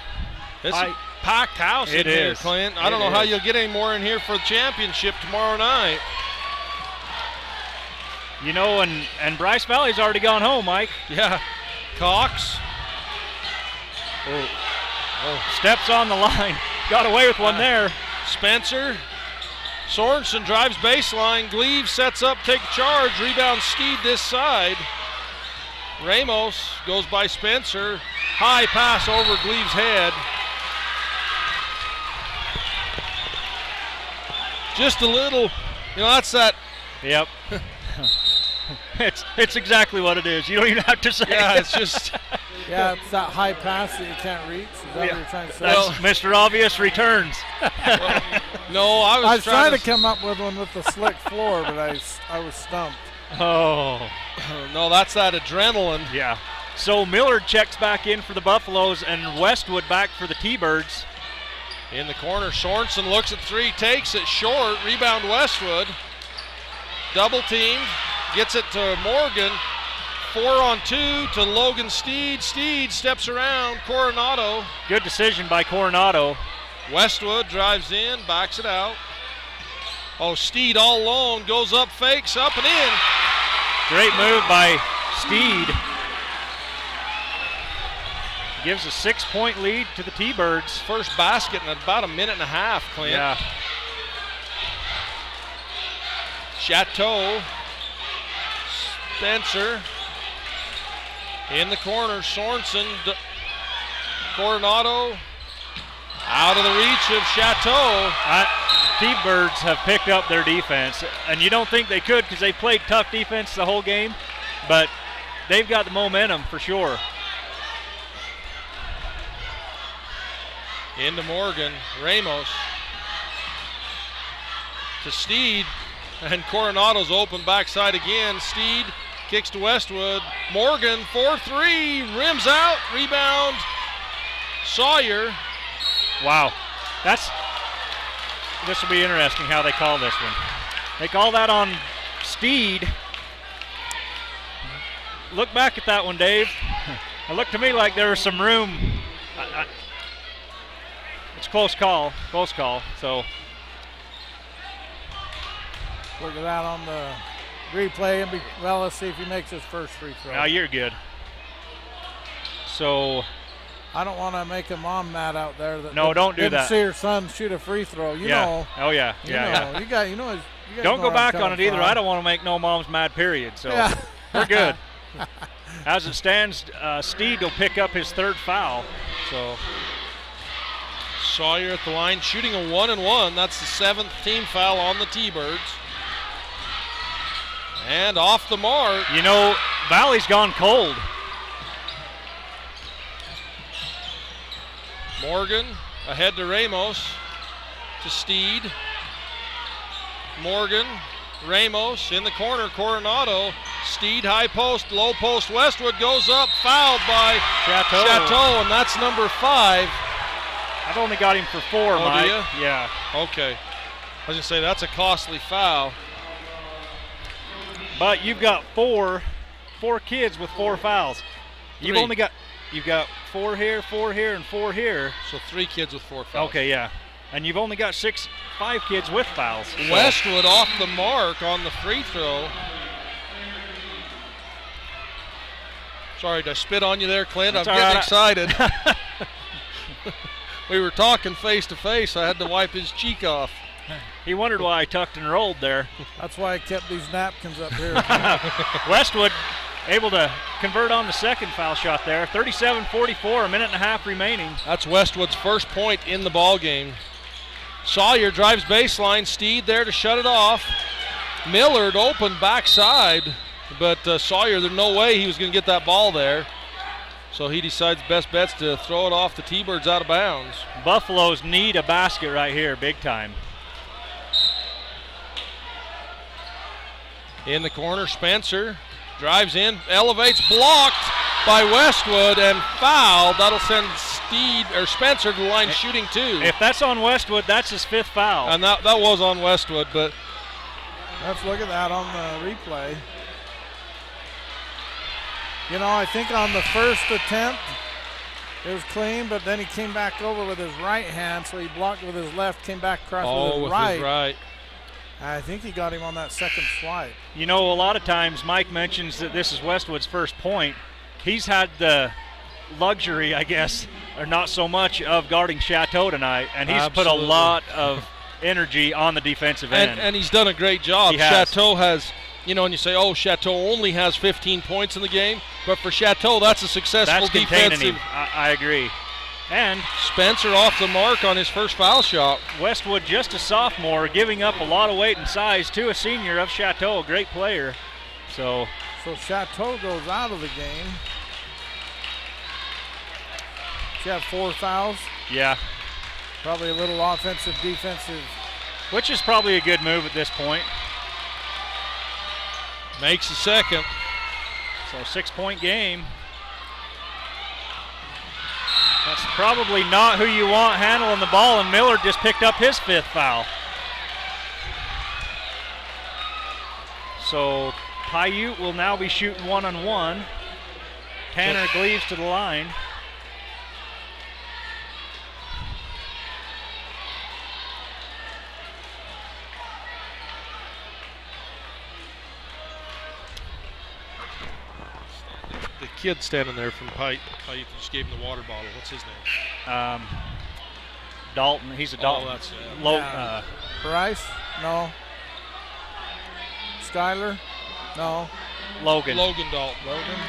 It's a packed house in here, Clint. I don't know how you'll get any more in here for the championship tomorrow night. You know, and Bryce Valley's already gone home, Mike. Yeah. Cox. Oh, steps on the line. Got away with one there. Spencer. Sorensen drives baseline. Gleave sets up, take charge. Rebound Steed this side. Ramos goes by Spencer. High pass over Gleave's head. Just a little, that's that. Yep. It's exactly what it is. You don't even have to say. Yeah, it's just. Yeah, it's that high pass that you can't reach. Is that what you're trying to say? That's Mr. Obvious returns. No, I was trying to come up with one with the slick floor, but I was stumped. Oh. No, that's that adrenaline. Yeah. So Millard checks back in for the Buffaloes and Westwood back for the T-Birds. In the corner, Sorensen looks at 3, takes it short. Rebound Westwood. Double teamed. Gets it to Morgan. 4-on-2 to Logan Steed. Steed steps around Coronado. Good decision by Coronado. Westwood drives in, backs it out. Oh, Steed all alone, goes up, fakes, up and in. Great move by Steed. Gives a 6-point lead to the T-Birds. First basket in about a minute and a half, Clint. Yeah. Chateau, Spencer, in the corner, Sorensen, Coronado, out of the reach of Chateau. T-Birds have picked up their defense, and you don't think they could because they played tough defense the whole game, but they've got the momentum for sure. Into Morgan, Ramos to Steed, and Coronado's open backside again. Steed kicks to Westwood. Morgan, 4-3, rims out, rebound, Sawyer. Wow, this will be interesting how they call this one. They call that on Steed. Look back at that one, Dave. It looked to me like there was some room. It's close call, so. Look at that on the replay, and well, let's see if he makes his first free throw. Now you're good. So. I don't want to make a mom mad out there that don't do didn't that. see her son shoot a free throw. You know. Oh yeah. You guys Don't know go where back I'm on it coming either. from. I don't want to make no moms mad, period. So we're good. As it stands, Steed will pick up his third foul. So Sawyer at the line, shooting a 1-and-1. That's the 7th team foul on the T-Birds. And off the mark. You know, Valley's gone cold. Morgan ahead to Ramos, to Steed. Morgan, Ramos in the corner, Coronado. Steed high post, low post, Westwood goes up, fouled by Chateau, and that's number 5. I've only got him for 4, Mike. Do you? Yeah. Okay. I was going to say, that's a costly foul. But you've got four kids with 4 fouls. You've got 4 here, 4 here, and 4 here. So 3 kids with 4 fouls. Okay, yeah. And you've only got 5 kids with fouls. So. Westwood off the mark on the free throw. Sorry, did I spit on you there, Clint? That's I'm getting excited. We were talking face to face. I had to wipe his cheek off. He wondered why I tucked and rolled there. That's why I kept these napkins up here. Westwood able to convert on the second foul shot there. 37-44, a minute and a half remaining. That's Westwood's first point in the ball game. Sawyer drives baseline. Steed there to shut it off. Millard open backside, but Sawyer, there's no way he was going to get that ball there. So he decides best bet's to throw it off the T-Birds out of bounds. Buffaloes need a basket right here, big time. In the corner, Spencer drives in, elevates, blocked by Westwood, and fouled. That'll send Spencer to the line shooting 2. If that's on Westwood, that's his 5th foul. And that was on Westwood, but let's look at that on the replay. You know, I think on the first attempt it was clean, but then he came back over with his right hand, so he blocked with his left, came back across with his right. I think he got him on that second swipe. You know, a lot of times Mike mentions that this is Westwood's first point. He's had the luxury, I guess, or not so much, of guarding Chateau tonight, and he's put a lot of energy on the defensive end. And he's done a great job. Chateau has, you know, and you say, oh, Chateau only has 15 points in the game, but for Chateau, that's a successful defensive. I agree. And Spencer off the mark on his first foul shot. Westwood, just a sophomore, giving up a lot of weight and size to a senior of Chateau, a great player. So Chateau goes out of the game. She had 4 fouls. Yeah. Probably a little offensive, defensive. Which is probably a good move at this point. Makes the second. So 6-point game. That's probably not who you want handling the ball, and Miller just picked up his 5th foul. So Paiute will now be shooting 1-on-1. Tanner Gleaves to the line. the kid standing there from Pike you just gave him the water bottle. What's his name? Dalton. He's a Dalton. Oh, that's Bryce? No. Skyler? No. Logan. Logan Dalton.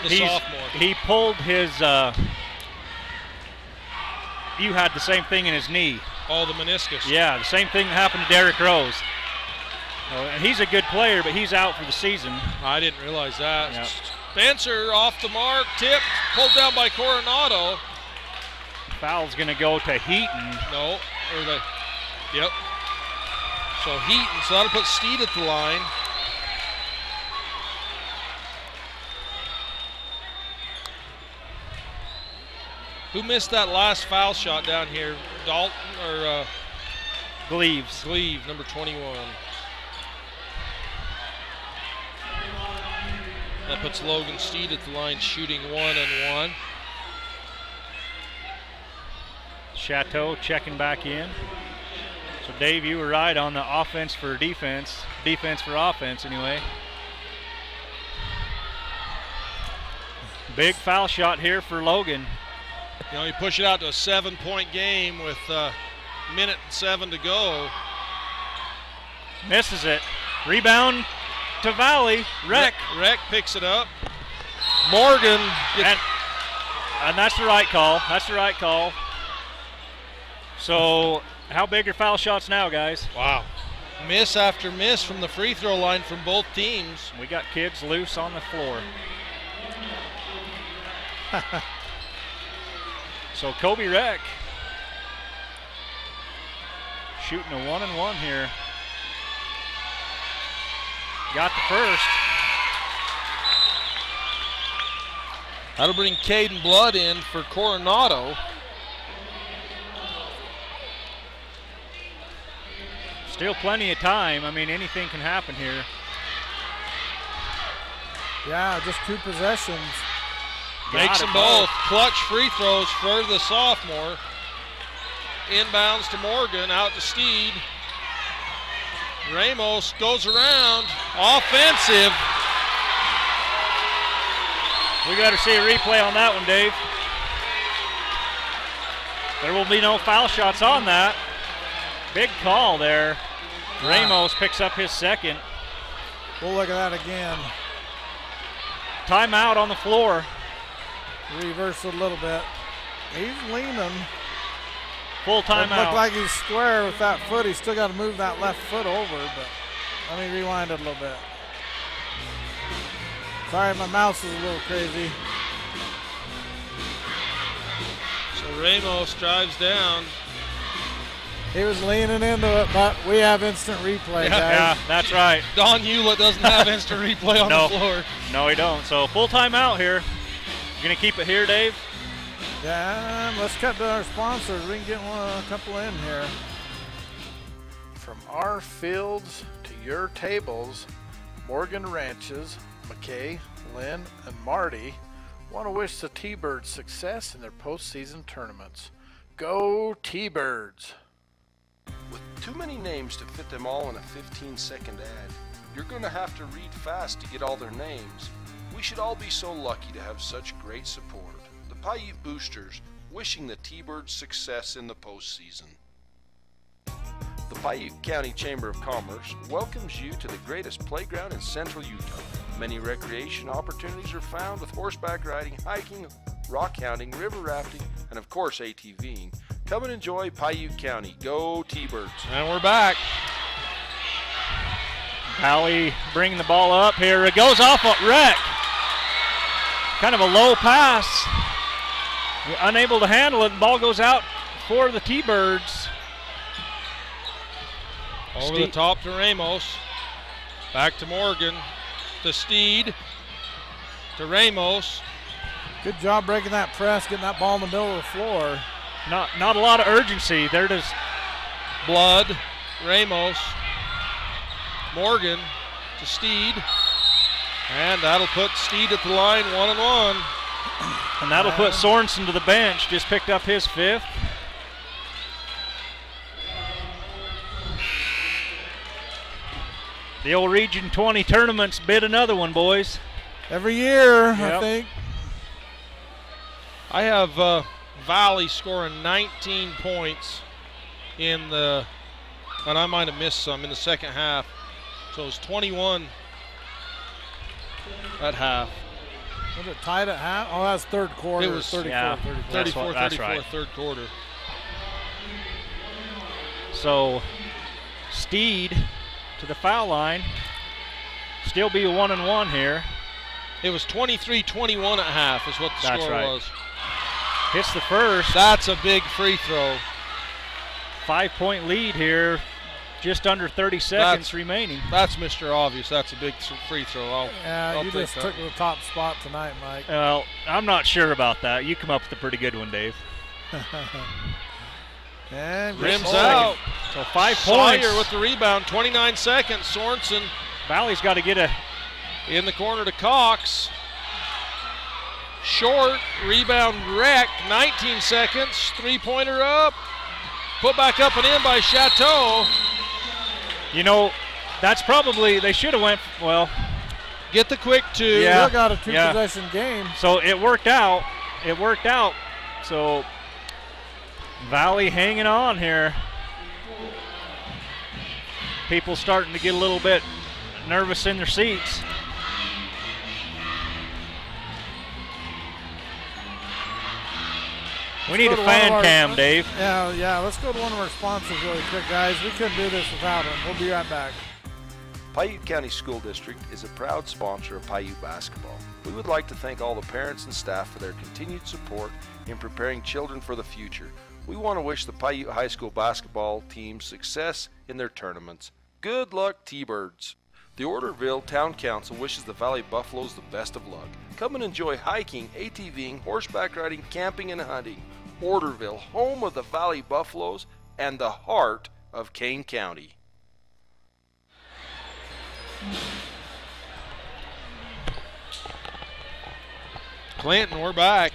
The sophomore. He pulled his. You had the same thing in his knee. Oh, the meniscus. Yeah, the same thing that happened to Derrick Rose. And he's a good player, but he's out for the season. I didn't realize that. Yep. Spencer off the mark, tipped, pulled down by Coronado. Foul's going to go to Heaton. No, yep. So Heaton, so that'll put Steed at the line. Who missed that last foul shot down here? Dalton or Gleaves. Gleave, number 21. That puts Logan Steed at the line shooting 1-1. Chateau checking back in. So Dave, you were right on the offense for defense. Defense for offense anyway. Big foul shot here for Logan. You know, you push it out to a 7-point game with a minute and 7 to go. Misses it. Rebound to Valley. Reck picks it up. Morgan. And that's the right call. That's the right call. So how big are foul shots now, guys? Wow. Miss after miss from the free throw line from both teams. We got kids loose on the floor. So Kobe Reck shooting a 1-1 here. Got the first. That'll bring Caden Blood in for Coronado. Still plenty of time. I mean, anything can happen here. Yeah, just 2 possessions. Makes them both. Clutch free throws for the sophomore. Inbounds to Morgan, out to Steed. Ramos goes around. Offensive. We got to see a replay on that one, Dave. There will be no foul shots on that. Big call there. Ramos picks up his second. We'll look at that again. Timeout on the floor. Reverse it a little bit. He's leaning. Full timeout. Looked like he's square with that foot. He's still got to move that left foot over, but let me rewind it a little bit. Sorry, my mouse is a little crazy. So Ramos drives down. He was leaning into it, but we have instant replay, guys. Yeah, that's right. Don Hewlett doesn't have instant replay on the floor. No, he don't. So full timeout here. You gonna keep it here, Dave? Yeah, let's cut to our sponsors. We can get a couple in here. From our fields to your tables, Morgan Ranches, McKay, Lynn, and Marty want to wish the T-Birds success in their postseason tournaments. Go T-Birds! With too many names to fit them all in a 15-second ad, you're going to have to read fast to get all their names. We should all be so lucky to have such great support. The Paiute Boosters, wishing the T-Birds success in the postseason. The Paiute County Chamber of Commerce welcomes you to the greatest playground in central Utah. Many recreation opportunities are found with horseback riding, hiking, rock hounding, river rafting, and of course ATVing. Come and enjoy Paiute County. Go T-Birds. And we're back. Valley bringing the ball up here. It goes off at Reck. Kind of a low pass. Unable to handle it. The ball goes out for the T-Birds. Over the top to Ramos. Back to Morgan. To Steed. To Ramos. Good job breaking that press, getting that ball in the middle of the floor. Not a lot of urgency. They're just Blood. Ramos. Morgan to Steed. And that'll put Steed at the line 1-1. And that'll put Sorensen to the bench. Just picked up his 5th. The old Region 20 tournaments bid another one, boys. Every year, Yep. I think. I have Valley scoring 19 points in the, and I might have missed some in the second half. So it was 21 at half. Was it tied at half? Oh, that's third quarter. It was 34, 34, that's right. third quarter. So Steed to the foul line. Still be a 1-and-1 here. It was 23-21 at half is what the That's score right. was. Hits the first. That's a big free throw. 5-point lead here. Just under 30 seconds remaining. That's Mr. Obvious. That's a big free throw. I'll you take just that. took the top spot tonight, Mike. Well, I'm not sure about that. You come up with a pretty good one, Dave. And Rims good out. So 5 Sawyer points. with the rebound. 29 seconds. Sorensen Valley's got to get a. in the corner to Cox. Short. Rebound wreck. 19 seconds. Three-pointer up. Put back up and in by Chateau. You know, that's probably, they should have went, well. Get the quick two. Still got a two-possession game. So it worked out. It worked out. So Valley hanging on here. People starting to get a little bit nervous in their seats. We need a fan cam, Dave. Yeah, let's go to one of our sponsors really quick, guys. We couldn't do this without them. We'll be right back. Paiute County School District is a proud sponsor of Paiute basketball. We would like to thank all the parents and staff for their continued support in preparing children for the future. We want to wish the Paiute High School basketball team success in their tournaments. Good luck, T-Birds. The Orderville Town Council wishes the Valley Buffaloes the best of luck. Come and enjoy hiking, ATVing, horseback riding, camping, and hunting. Orderville, home of the Valley Buffaloes and the heart of Kane County. Clinton, we're back.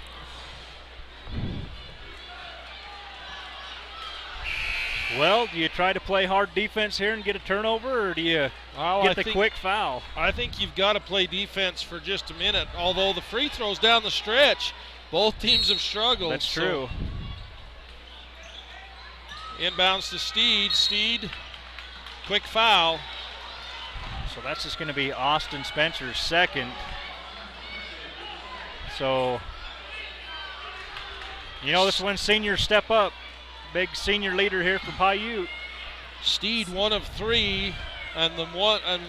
Well, do you try to play hard defense here and get a turnover, or do you get the quick foul? I think you've got to play defense for just a minute, although the free throws down the stretch, both teams have struggled. That's true. Inbounds to Steed. Steed, quick foul. So that's just going to be Austin Spencer's second. So, you know, this is when seniors step up. Big senior leader here for Paiute. Steed 1 of 3, and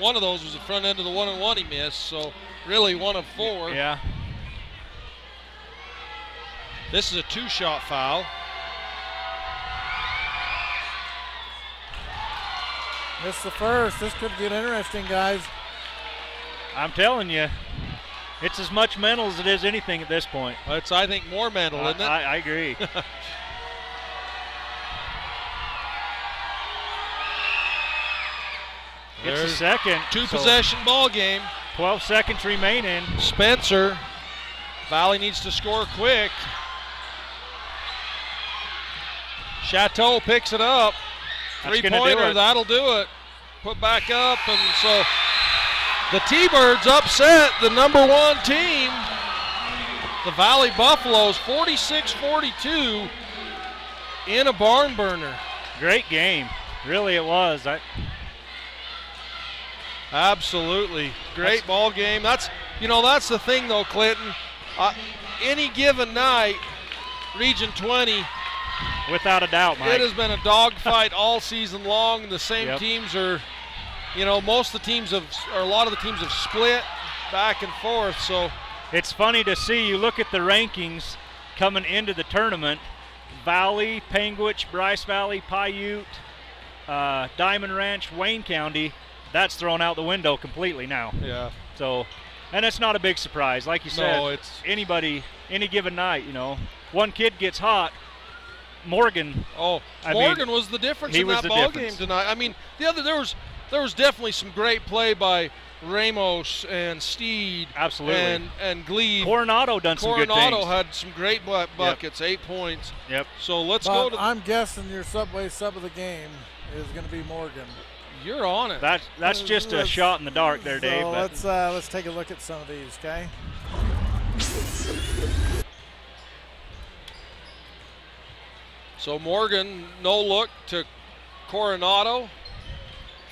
one of those was the front end of the 1-and-1 he missed. So really 1 of 4. Yeah. This is a 2-shot foul. This is the first. This could get interesting, guys. I'm telling you, it's as much mental as it is anything at this point. It's, I think, more mental, isn't it? I agree. It's a second. Two-possession ball game. 12 seconds remaining. Spencer. Valley needs to score quick. Chateau picks it up. Three-pointer, that'll do it. Put back up, and so the T-Birds upset the #1 team. The Valley Buffaloes 46-42 in a barn burner. Great game. Really it was. Absolutely. Great ball game. That's the thing though, Clinton. Any given night, Region 20, without a doubt, Mike. it has been a dogfight all season long. The same teams are, most of the teams a lot of the teams have split back and forth. So it's funny to see. You look at the rankings coming into the tournament. Valley, Panguitch, Bryce Valley, Paiute, Diamond Ranch, Wayne County. That's thrown out the window completely now. Yeah. So, and it's not a big surprise. Like you said, no, it's anybody, any given night, one kid gets hot. Morgan. Morgan was the difference in that ball game tonight. I mean, there was definitely some great play by Ramos and Steed. Absolutely. And Glebe. Coronado done some good things. Coronado had some great buckets, 8 points. Yep. So let's Bob, go to. I'm guessing your Subway sub of the game is going to be Morgan. You're on it. That's just a shot in the dark there, Dave. So let's take a look at some of these, okay? So Morgan, no look to Coronado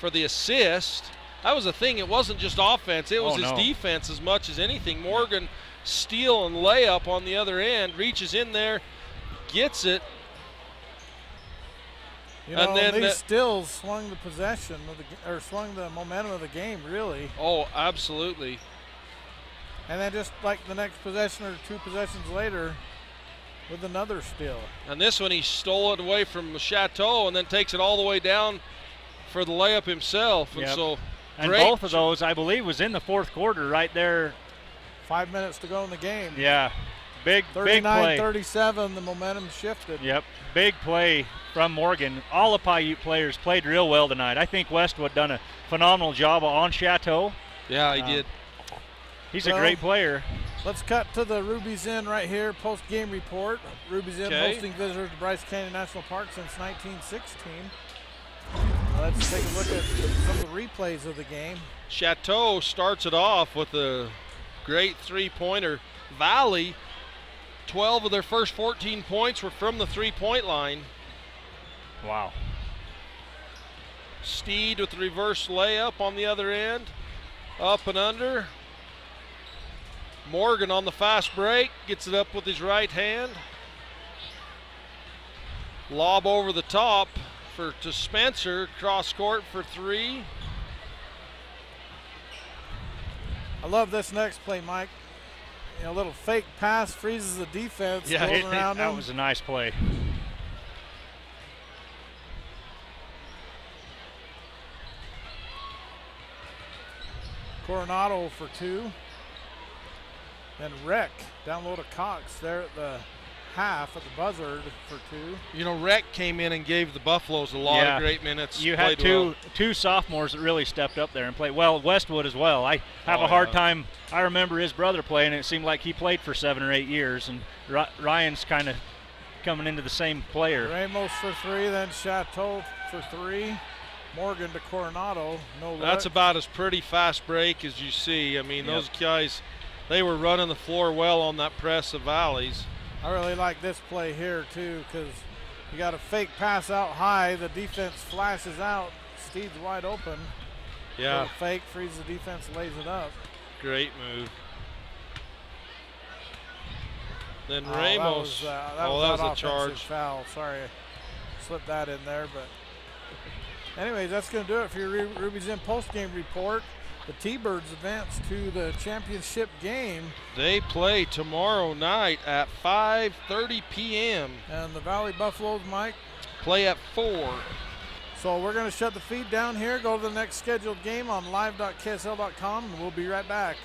for the assist. That was the thing. It wasn't just offense. It was his defense as much as anything. Morgan steal and layup on the other end, reaches in there, gets it. You know, and then these stills swung the possession of the, or swung the momentum of the game, really. Oh, absolutely. And then just like the next possession or 2 possessions later, with another steal. And this one, he stole it away from Chateau and then takes it all the way down for the layup himself. And so, and both of those, I believe, was in the 4th quarter right there. 5 minutes to go in the game. Yeah, big play. 39-37, the momentum shifted. Yep, big play from Morgan. All the Paiute players played real well tonight. I think Westwood done a phenomenal job on Chateau. Yeah, he did. He's a great player. Let's cut to the Ruby's Inn right here, post-game report. Ruby's Inn hosting visitors to Bryce Canyon National Park since 1916. Let's take a look at some of the replays of the game. Chateau starts it off with a great 3-pointer. Valley, 12 of their first 14 points were from the 3-point line. Wow. Steed with the reverse layup on the other end. Up and under. Morgan on the fast break, gets it up with his right hand. Lob over the top to Spencer, cross court for 3. I love this next play, Mike. You know, a little fake pass, freezes the defense, goes around that him. was a nice play. Coronado for 2. Then Rec down low to Cox there at the half at the buzzer for 2. You know, Rec came in and gave the Buffaloes a lot of great minutes. You had two sophomores that really stepped up there and played well. Westwood as well. I have a hard time. I remember his brother playing, and it seemed like he played for 7 or 8 years, and Ryan's kind of coming into the same player. Ramos for 3, then Chateau for 3. Morgan to Coronado, no look. That's about as pretty fast break as you see. I mean, those guys, they were running the floor well on that press of Valley's. I really like this play here too, because you got a fake pass out high, the defense flashes out, Steve's wide open. Yeah. Fake, frees the defense, lays it up. Great move. Then Ramos. That was a charge. Foul. Sorry, I slipped that in there, but anyways, that's going to do it for your Ruby's Inn post-game report. The T-Birds advance to the championship game. They play tomorrow night at 5:30 p.m. And the Valley Buffaloes, Mike, play at 4. So we're going to shut the feed down here, go to the next scheduled game on live.ksl.com, and we'll be right back.